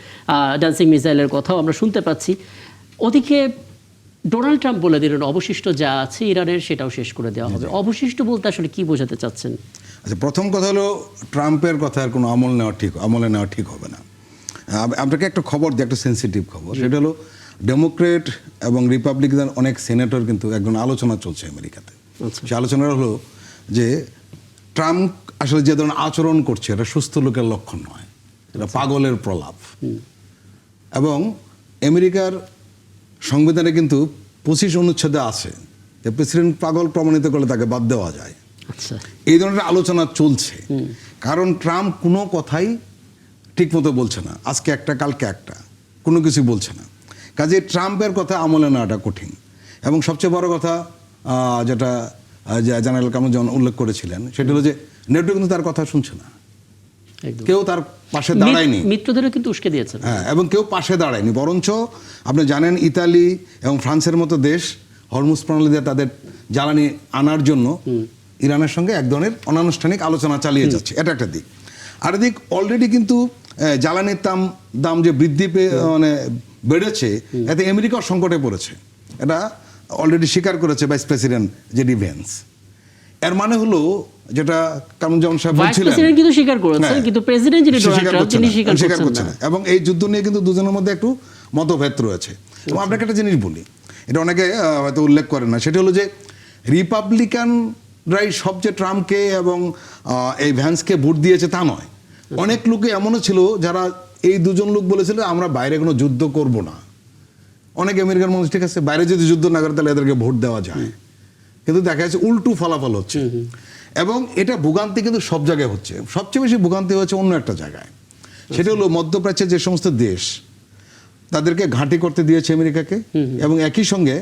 ডান্সিং মিসাইলের কথাও আমরা শুনতে পাচ্ছি। ওদিকে ডোনাল্ড ট্রাম্প বলে দিলেন অবশিষ্ট যা আছে ইরানের সেটাও শেষ করে দেওয়া হবে। অবশিষ্ট বলতে আসলে কি বোঝাতে চাচ্ছেন?
আচ্ছা, প্রথম কথা হলো ট্রাম্পের কথা আর কোনো আমলে নেওয়া ঠিক হবে না। আপনাকে একটা খবর দিই, একটা সেন্সিটিভ খবর। সেটা হলো ডেমোক্রেট এবং রিপাবলিকান অনেক সেনেটর কিন্তু একজন আলোচনা চলছে আমেরিকাতে। সে আলোচনাটা হলো যে ট্রাম্প আসলে যে ধরনের আচরণ করছে এটা সুস্থ লোকের লক্ষণ নয়, এটা পাগলের প্রলাপ। এবং আমেরিকার সংবিধানে কিন্তু 25 অনুচ্ছেদে আছে যে প্রেসিডেন্ট পাগল প্রমাণিত করলে তাকে বাদ দেওয়া যায়। এই ধরনের আলোচনা চলছে, কারণ ট্রাম্প কোনো কথাই ঠিকমতো বলছে না। আজকে একটা, কালকে একটা, কোনো কিছু বলছে না। কাজে ট্রাম্পের কথা আমলে নেওয়াটা কঠিন। এবং সবচেয়ে বড় কথা যেটা জেনারেল কামরুজ্জামান উল্লেখ করেছিলেন, সেটা হলো যে নেটো কিন্তু তার কথা শুনছে না, কেউ তার পাশে দাঁড়ায়নি,
মিত্রদেরও কিন্তু উস্কে দিয়েছেন।
হ্যাঁ, এবং কেউ পাশে দাঁড়ায়নি। বরঞ্চ আপনি জানেন ইতালি এবং ফ্রান্সের মতো দেশ হরমুজ প্রণালী দিয়ে তাদের জ্বালানি আনার জন্য ইরানের সঙ্গে এক ধরনের অনানুষ্ঠানিক আলোচনা চালিয়ে যাচ্ছে। এটা একটা দিক। আর দিক, অলরেডি কিন্তু জ্বালানির দাম যে বৃদ্ধি মানে বেড়েছে, এতে আমেরিকাও সংকটে পড়েছে। এটা অলরেডি স্বীকার করেছে ভাইস প্রেসিডেন্ট জেডি ভ্যান্স। এর মানে হলো যেটা কামরুজ্জামান সাহেব বলছিলেন,
কিন্তু স্বীকার করেছেন, কিন্তু প্রেসিডেন্ট যিনি ডোনাল্ড ট্রাম্প তিনি স্বীকার করছেন না।
এবং এই যুদ্ধ নিয়ে কিন্তু দুজনের মধ্যে একটু মতভেদ রয়েছে। এবং আপনাকে একটা জিনিস বলি, এটা অনেকে হয়তো উল্লেখ করেন না, সেটা হলো যে রিপাবলিকানরাই সবচেয়ে ট্রাম্পকে এবং এই ভ্যান্সকে ভোট দিয়েছে তা নয়। অনেক লোকে এমনও ছিল যারা, এই দুজন লোক বলেছিল আমরা বাইরে কোনো যুদ্ধ করব না। অনেক আমেরিকান মানুষ, ঠিক আছে, বাইরে যদি যুদ্ধ না করে তাহলে এদেরকে ভোট দেওয়া যায়, কিন্তু দেখা যাচ্ছে উল্টো ফলাফল হচ্ছে। এবং এটা ভোগান্তি কিন্তু সব জায়গায় হচ্ছে। সবচেয়ে বেশি ভোগান্তি হচ্ছে অন্য একটা জায়গায়, সেটা হলো মধ্যপ্রাচ্যের যে সমস্ত দেশ তাদেরকে ঘাঁটি করতে দিয়েছে আমেরিকাকে, এবং একই সঙ্গে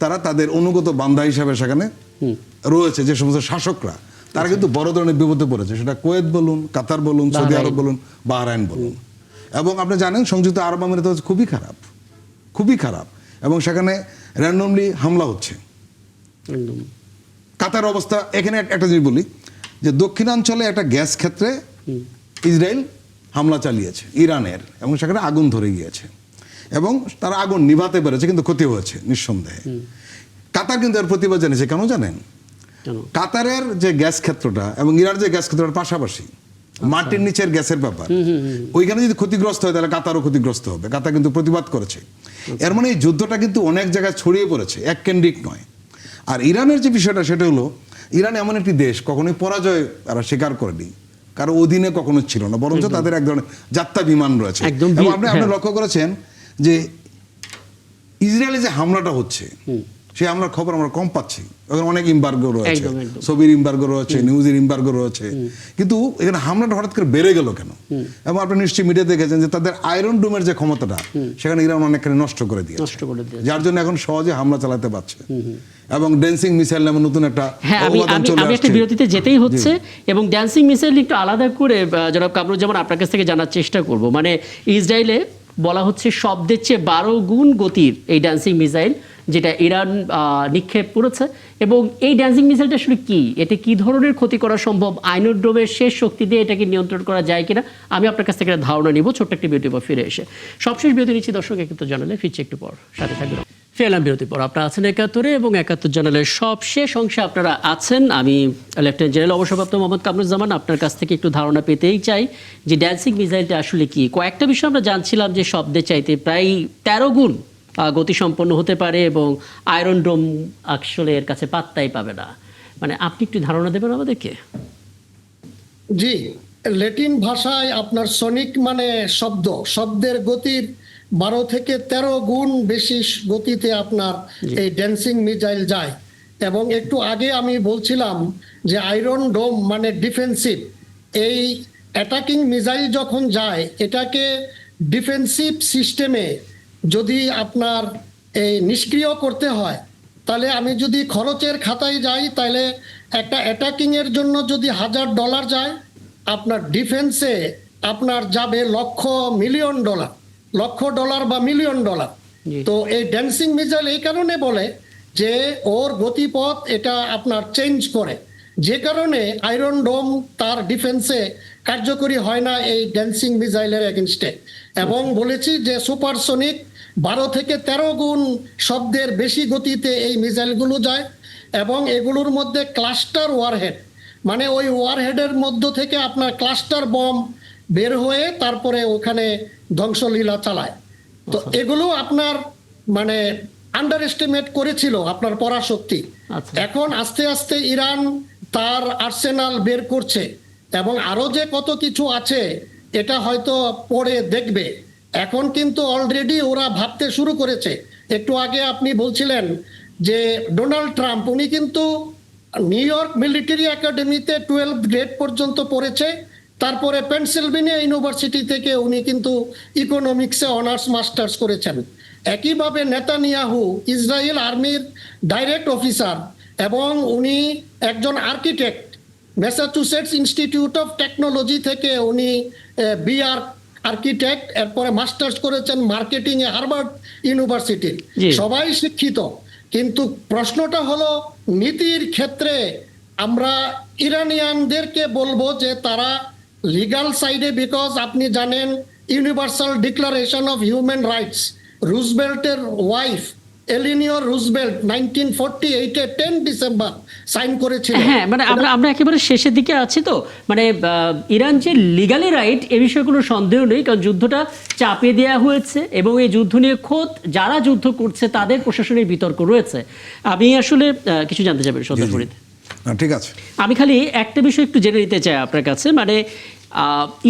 তারা তাদের অনুগত বান্দা হিসাবে সেখানে রয়েছে। যে সমস্ত শাসকরা, তারা কিন্তু বড় ধরনের বিপদে পড়েছে। সেটা কুয়েত বলুন, কাতার বলুন, সৌদি আরব বলুন, বাহরাইন বলুন। এবং আপনি জানেন সংযুক্ত আরব আমিরাত খুবই খারাপ, এবং সেখানে র্যান্ডমলি হামলা হচ্ছে। কাতার অবস্থা, এখানে একটা জিনিস বলি যে দক্ষিণাঞ্চলে একটা গ্যাস ক্ষেত্রে ইসরায়েল হামলা চালিয়েছে ইরানের, এবং সেখানে আগুন ধরে গিয়েছে, এবং তারা আগুন নিভাতে পেরেছে, কিন্তু ক্ষতি হয়েছে নিঃসন্দেহে। কাতার কিন্তু এর প্রতিবাদ জানিয়েছে। কেন জানেন? কাতারের যে গ্যাস ক্ষেত্রটা এবং ইরানের যে গ্যাস ক্ষেত্রটা পাশাপাশি, মাটির নিচের গ্যাসের ব্যাপার, ওইখানে যদি ক্ষতিগ্রস্ত হয় তাহলে কাতারও ক্ষতিগ্রস্ত হবে। কাতার কিন্তু প্রতিবাদ করেছে। এর মানে এই যুদ্ধটা কিন্তু অনেক জায়গায় ছড়িয়ে পড়েছে, এককেন্দ্রিক নয়। আর ইরানের যে বিষয়টা, সেটা হলো ইরান এমন একটি দেশ কখনোই পরাজয় তারা স্বীকার করেনি, কারো অধীনে কখনো ছিল না, বরঞ্চ তাদের এক ধরনের যাত্রা বিমান রয়েছে। এবং আপনি লক্ষ্য করেছেন যে ইসরায়েলে যে হামলাটা হচ্ছে সেই হামলার খবর আমরা কম পাচ্ছি। এখন অনেক ইম্বার্গো রয়েছে,
একদম, একদম।
ছবির ইম্বার্গো রয়েছে, নিউজের ইম্বার্গো রয়েছে, কিন্তু এখানে হামলাটা হঠাৎ করে বেড়ে গেল কেন? এবং আপনি নিশ্চয়ই মিডিয়া দেখেছেন যে তাদের আয়রন ডোমের যে ক্ষমতাটা সেখানে ইরান অনেকখানি নষ্ট করে দিয়েছে, যার জন্য এখন সহজে হামলা চালাতে পারছে। এবং ড্যান্সিং মিসাইল নামে নতুন একটা
হ্যাঁ,
অবদান চলে
আমি একটা
আসছে।
বিরতিতে যেতেই হচ্ছে এবং ড্যান্সিং মিসাইল একটু আলাদা করে জনাব কামরুজ্জামান আপনার কাছ থেকে জানার চেষ্টা করব। মানে ইসরায়েলে বলা হচ্ছে শব্দের চেয়ে 12 গুণ গতির এই ড্যান্সিং মিসাইল যেটা ইরান নিক্ষেপ করেছে। এবং এই ড্যান্সিং মিসাইলটা আসলে কি, এটা কি ধরনের ক্ষতি করা সম্ভব, আইনোড্রোমের শেষ শক্তি দিয়ে এটাকে নিয়ন্ত্রণ করা যায় কিনা, আমি আপনার কাছ থেকে একটা ধারণা নিব ছোট্ট একটি বিরতির পর ফিরে এসে। সবশেষ বিরতি নিচ্ছি দর্শক, একটু জানালে ফিরছে একটু পর, সাথে থাকবেন। ফেরলাম বিরতির পর, আপনারা আছেন ৭১-এ এবং ৭১ জানালের সবশেষ অংশে আপনারা আছেন। আমি লেফটেন্যান্ট জেনারেল অবসরপ্রাপ্ত মোহাম্মদ কামরুজ্জামান আপনার কাছ থেকে একটু ধারণা পেতেই চাই যে ড্যান্সিং মিসাইলটা আসলে কি। কয়েকটা বিষয় আমরা জানছিলাম যে শব্দের চাইতে প্রায় 13 গুণ গতিসম্পন্ন হতে পারে এবং আয়রন ডোম আসলে এর কাছে পাত্তাই পাবে না। মানে আপনি একটু ধারণা দেবেন আমাদেরকে?
জি, ল্যাটিন ভাষায় আপনার সনিক মানে শব্দের গতির 12 থেকে 13 গুণ বেশি গতিতে আপনার এই ড্যান্সিং মিসাইল যায়। এবং একটু আগে আমি বলছিলাম যে আয়রন ডোম মানে ডিফেন্সিভ, এই অ্যাটাকিং মিসাইল যখন যায় এটাকে ডিফেন্সিভ সিস্টেমে যদি আপনার এই নিষ্ক্রিয় করতে হয়, তাহলে আমি যদি খরচের খাতায় যাই তাহলে একটা অ্যাটাকিং এর জন্য যদি $1000 যায়, আপনার ডিফেন্সে আপনার যাবে লক্ষ ডলার বা $1,000,000 তো এই ড্যান্সিং মিসাইল এই কারণে বলে যে ওর গতিপথ এটা আপনার চেঞ্জ করে, যে কারণে আয়রন ডোম তার ডিফেন্সে কার্যকরী হয় না এই ড্যান্সিং মিসাইলের এগেনস্টে। এবং বলেছি যে সুপারসনিক 12 থেকে 13 গুণ শব্দের বেশি গতিতে এই মিসাইলগুলো যায় এবং এগুলোর মধ্যে ক্লাস্টার ওয়ারহেড, মানে ওই ওয়ারহেডের মধ্য থেকে আপনার ক্লাস্টার বম বের হয়ে তারপরে ওখানে ধ্বংসলীলা চালায়। তো এগুলো আপনার মানে আন্ডার এস্টিমেট করেছিল আপনার পরাশক্তি। এখন আস্তে আস্তে ইরান তার আর্সেনাল বের করছে এবং আরো যে কত কিছু আছে এটা হয়তো পরে দেখবে। এখন কিন্তু অলরেডি ওরা ভাবতে শুরু করেছে। একটু আগে আপনি বলছিলেন যে ডোনাল্ড ট্রাম্প উনি কিন্তু নিউ ইয়র্ক মিলিটারি একাডেমিতে 12th গ্রেড পর্যন্ত পড়েছে, তারপরে পেনসিলভেনিয়া ইউনিভার্সিটি থেকে উনি কিন্তু ইকোনমিক্সে অনার্স মাস্টার্স করেছেন। একইভাবে নেতানিয়াহু ইসরায়েল আর্মির ডাইরেক্ট অফিসার এবং উনি একজন architect, Massachusetts institute of technology থেকে উনি বিআর আর্কিটেক্ট, এরপরে মাস্টার্স করেছেন মার্কেটিং এ হার্ভার্ড ইউনিভার্সিটির। সবাই শিক্ষিত, কিন্তু প্রশ্নটা হলো নীতির ক্ষেত্রে আমরা ইরানিয়ানদেরকে বলবো যে তারা লিগাল সাইডে, বিকজ আপনি জানেন universal declaration of human rights রুজভেল্টের ওয়াইফ এলিনিয়র রুজভেল্ট 1948-এ 10 ডিসেম্বর সাইন করেছিল।
হ্যাঁ, মানে আমরা একেবারে শেষের দিকে আছি তো, মানে ইরান যে লিগালি রাইট এ বিষয়ে কোনো সন্দেহ নেই, কারণ যুদ্ধটা চাপিয়ে দেওয়া হয়েছে এবং এই যুদ্ধ নিয়ে খোদ যারা যুদ্ধ করছে তাদের প্রশাসনের বিতর্ক রয়েছে। আমি আসলে কিছু জানতে চাই সর্দার ফরিদ।
ঠিক আছে,
আমি খালি একটা বিষয় একটু জেনে নিতে চাই আপনার কাছে, মানে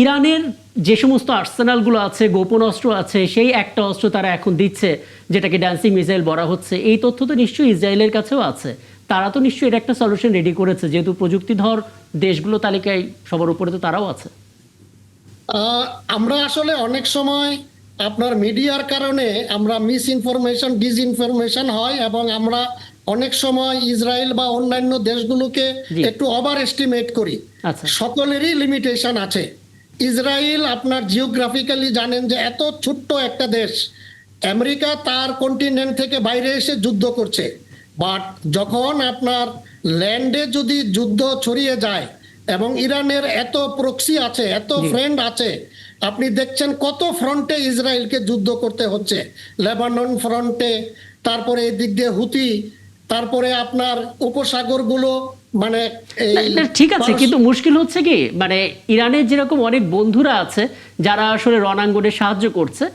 ইরানের যে সমস্ত আর্সেনালগুলো আছে, গোপন অস্ত্র আছে, সেই একটা অস্ত্র তারা এখন দিচ্ছে যেটাকে ড্যান্সিং মিসাইল বলা হচ্ছে। এই তথ্য তো নিশ্চয়ই ইসরায়েলের কাছেও আছে, তারা তো নিশ্চয়ই এটা একটা সলিউশন রেডি করেছে, যেহেতু প্রযুক্তিধর দেশগুলো তালিকায় সবার উপরে তো তারাও আছে।
আমরা আসলে অনেক সময় আপনার মিডিয়ার কারণে আমরা মিস ইনফরমেশন ডিসইনফরমেশন হয় এবং আমরা অনেক সময় ইসরায়েল বা অন্যান্য দেশগুলোকে একটু ওভার এস্টিমেট করি। সকলেরই লিমিটেশন আছে। ইসরায়েল আপনার জিওগ্রাফিক্যালি জানেন যে এত ছোট্ট একটা দেশ, আমেরিকা তার কন্টিনেন্ট থেকে বাইরে এসে যুদ্ধ করছে, বাট যখন আপনার ল্যান্ডে যদি যুদ্ধ ছড়িয়ে যায় এবং ইরানের এত প্রক্সি আছে, এত ফ্রেন্ড আছে, আপনি দেখছেন কত ফ্রন্টে ইসরায়েলকে যুদ্ধ করতে হচ্ছে, লেবানন ফ্রন্টে, তারপরে এদিক দিয়ে হুতি, তারপরে আপনার উপসাগরগুলো, মানে
ঠিক আছে, কিন্তু মুশকিল হচ্ছে কি, মানে ইরানের যেরকম অনেক বন্ধুরা আছে যারা আসলে রণাঙ্গনে সাহায্য করছে,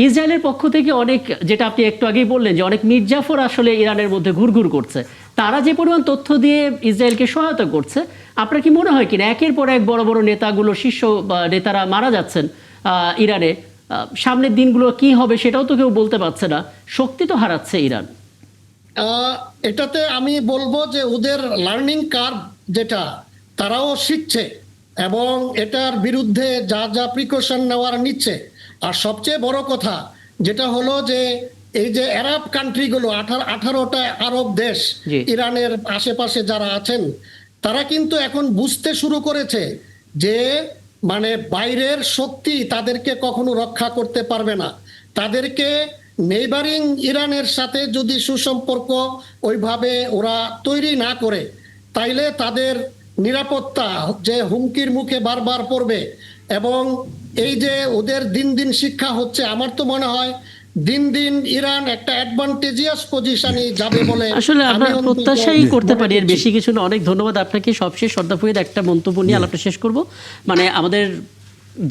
ইসরায়েলের পক্ষ থেকে অনেক, যেটা আপনি একটু আগেই বললেন যে অনেক মির্জাফর আসলে ইরানের মধ্যে ঘুরঘুর করছে, তারা যে পরিমাণ তথ্য দিয়ে ইসরায়েলকে সহায়তা করছে, আপনার কি মনে হয় কিনা একের পর এক বড় বড় নেতাগুলো, শীর্ষ নেতারা মারা যাচ্ছেন ইরানে, সামনের দিনগুলো কি হবে সেটাও তো কেউ বলতে পারছে না, শক্তি তো হারাচ্ছে ইরান।
এটাতে আমি বলবো যে ওদের লার্নিং কার্ভ যেটা, তারাও শিখছে এবং এটার বিরুদ্ধে যা যা প্রিকশন নেওয়ার নিচ্ছে। আর সবচেয়ে বড় কথা যেটা হলো যে এই যে আরব কান্ট্রিগুলো 18টা আরব দেশ,
জি।
ইরানের আশেপাশে যারা আছেন, তারা কিন্তু এখন বুঝতে শুরু করেছে যে মানে বাইরের শক্তি তাদেরকে কখনো রক্ষা করতে পারবে না। তাদেরকে নেইবারিং ইরানের সাথে যদি সুসম্পর্ক ওইভাবে ওরা তৈরি না করে, তাইলে তাদের নিরাপত্তা যে হুমকির মুখে বারবার পড়বে। এবং এই যে ওদের দিন দিন শিক্ষা হচ্ছে, আমার তো মনে হয় দিন দিন ইরান একটা অ্যাডভান্টেজিয়াস পজিশনে যাবে বলে
আসলে আমরা
আমি অন্তত
প্রত্যাশাই করতে
মনে
পারি, এর
করছি।
বেশি কিছু না। অনেক ধন্যবাদ আপনাকে। সবশেষ সর্দার ফরিদ একটা মন্তব্য নিয়ে আলাপটা শেষ করব। মানে আমাদের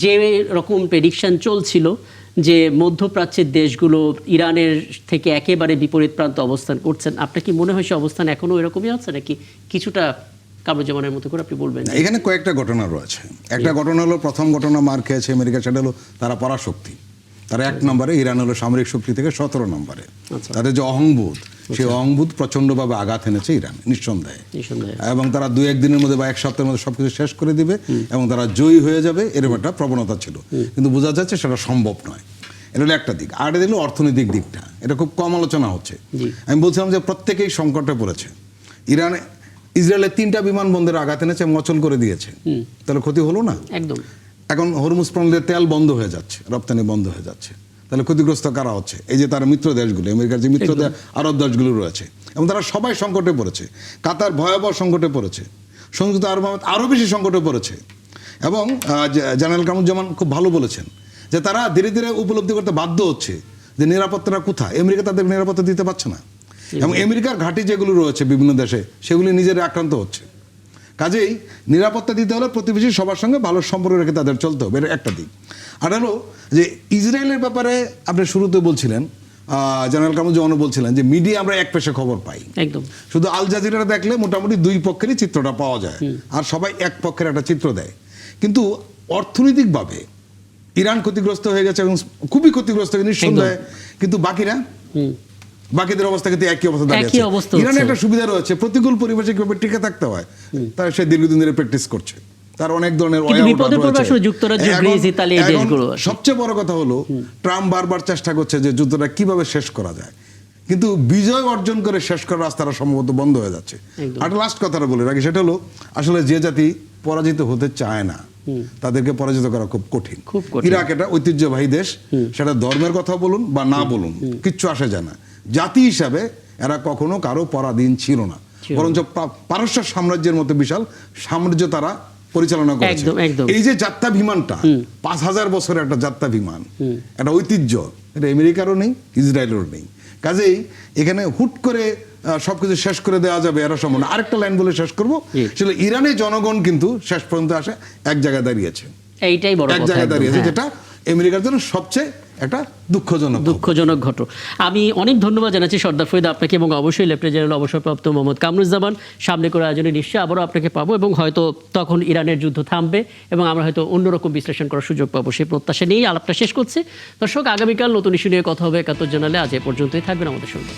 যে রকম প্রেডিকশন চলছিল যে মধ্যপ্রাচ্যের দেশগুলো ইরানের থেকে একেবারে বিপরীত প্রান্ত অবস্থান করছেন, আপনার কি মনে হয় সে অবস্থান এখনো এরকমই আছে, নাকি কিছুটা কামরুজ্জামানের মতো করে আপনি বলবেন?
না, এখানে কয়েকটা ঘটনা রয়েছে। একটা ঘটনা হলো, প্রথম ঘটনা মার খেয়েছে আমেরিকা, সেটা হলো তারা পরাশক্তি। তারা 1 নম্বরে, ইরান হলো সামরিক শক্তি থেকে 17 নম্বরে। তাদের যে অহংবোধ, সেই অহংবোধ প্রচন্ডভাবে আঘাত এনেছে ইরান, নিঃসন্দেহে। এবং তারা 2-1 দিনের মধ্যে বা 1 সপ্তাহের মধ্যে সবকিছু শেষ করে দিবে এবং তারা জয়ী হয়ে যাবে, এরকম একটা প্রবণতা ছিল। কিন্তু বোঝা যাচ্ছে সেটা সম্ভব নয়। এটা হলো একটা দিক। আর এটা হলো অর্থনৈতিক দিকটা, এটা খুব কম আলোচনা হচ্ছে। আমি বলছিলাম যে প্রত্যেকেই সংকটে পড়েছে। ইরান ইসরায়েলের 3টা বিমানবন্দরে আঘাত এনেছে, অচল করে দিয়েছে। তাহলে ক্ষতি হলো না?
একদম।
এখন হরমুজ প্রণালীতে তেল বন্ধ হয়ে যাচ্ছে, রপ্তানি বন্ধ হয়ে যাচ্ছে। তাহলে ক্ষতিগ্রস্ত কারা হচ্ছে? এই যে তার মিত্র দেশগুলো, আমেরিকার যে মিত্র আরব দেশগুলো রয়েছে, এবং তারা সবাই সংকটে পড়েছে। কাতার ভয়াবহ সংকটে পড়েছে, সংযুক্ত আরব আমিরাত আরও বেশি সংকটে পড়েছে। এবং জেনারেল কামরুজ্জামান খুব ভালো বলেছেন যে তারা ধীরে ধীরে উপলব্ধি করতে বাধ্য হচ্ছে যে নিরাপত্তাটা কোথায়। আমেরিকা তাদের নিরাপত্তা দিতে পারছে না, এবং আমেরিকার ঘাঁটি যেগুলো রয়েছে বিভিন্ন দেশে, সেগুলি নিজেরা আক্রান্ত হচ্ছে। কাজেই নিরাপত্তা দিতে হলে প্রতিবেশী সবার সঙ্গে ভালো সম্পর্ক রেখে তাদের চলতে হবে, এটা একটা দিক। আর হলো যে ইসরায়েলের ব্যাপারে আপনি শুরুতে বলছিলেন, জেনারেল কামরুজ্জামানও বলছিলেন যে মিডিয়া আমরা এক পেশে খবর পাই।
একদম।
শুধু আল জাজিরা দেখলে মোটামুটি 2 পক্ষেরই চিত্রটা পাওয়া যায়, আর সবাই এক পক্ষের একটা চিত্র দেয়। কিন্তু অর্থনৈতিকভাবে ইরান ক্ষতিগ্রস্ত হয়ে গেছে এবং খুবই ক্ষতিগ্রস্ত নিঃসন্দেহে, কিন্তু বাকিদের অবস্থা কিন্তু একই অবস্থা দাঁড়িয়েছে। ইরানের একটা সুবিধা রয়েছে, প্রতিকূল পরিবেশে কিভাবে টিকে থাকতে হয় তারা সে দীর্ঘদিন ধরে প্র্যাকটিস করছে। তার অনেক ধরনের সবচেয়ে বড় কথা হলো ট্রাম্প বারবার চেষ্টা করছে যে যুদ্ধটা কিভাবে শেষ করা যায়, কিন্তু বিজয় অর্জন করে শেষ করার রাস্তাটা সম্ভবত বন্ধ হয়ে যাচ্ছে। আর লাস্ট কথাটা বলে রাখি, সেটা হলো আসলে যে জাতি পরাজিত হতে চায় না তাদেরকে পরাজিত করা খুব কঠিন। ইরাক এটা ঐতিহ্যবাহী দেশ, সেটা ধর্মের কথা বলুন বা না বলুন কিচ্ছু আসে যায় না। জাতি হিসাবে এরা কখনো কারো পরাধীন ছিল না, বরঞ্চ পারস্য সাম্রাজ্যের মতো বিশাল সাম্রাজ্য তারা পরিচালনা করেছে। এই যে যাত্রা বিমানটা 5000 বছরের একটা যাত্রা বিমান, একটা ঐতিহ্য, এটা আমেরিকারও নেই, ইসরায়েলেরও নেই। কাজেই এখানে হুট করে সবকিছু শেষ করে দেওয়া যাবে এরা সম্ভব না। আরেকটা লাইন বলে শেষ করবো, সেটা ইরানের জনগণ কিন্তু শেষ পর্যন্ত আসে এক জায়গায় দাঁড়িয়েছে,
এইটাই বড় কথা,
এক জায়গায় দাঁড়িয়েছে, যেটা আমেরিকার জন্য সবচেয়ে একটা দুঃখজনক ঘটনা।
আমি অনেক ধন্যবাদ জানাচ্ছি সর্দার ফরিদ আপনাকে, এবং অবশ্যই লেফটেন্যান্ট জেনারেল অবসরপ্রাপ্ত মোহাম্মদ কামরুজ্জামান। সামনে করে আয়োজনে নিশ্চয়ই আবারও আপনাকে পাবো, এবং হয়তো তখন ইরানের যুদ্ধ থামবে এবং আমরা হয়তো অন্যরকম বিশ্লেষণ করার সুযোগ পাবো, সেই প্রত্যাশা নিয়েই আলাপটা শেষ করছি। দর্শক, আগামীকাল নতুন ইস্যু নিয়ে কথা হবে 71 জানালে। আজ এ পর্যন্তই, থাকবেন আমাদের সঙ্গে।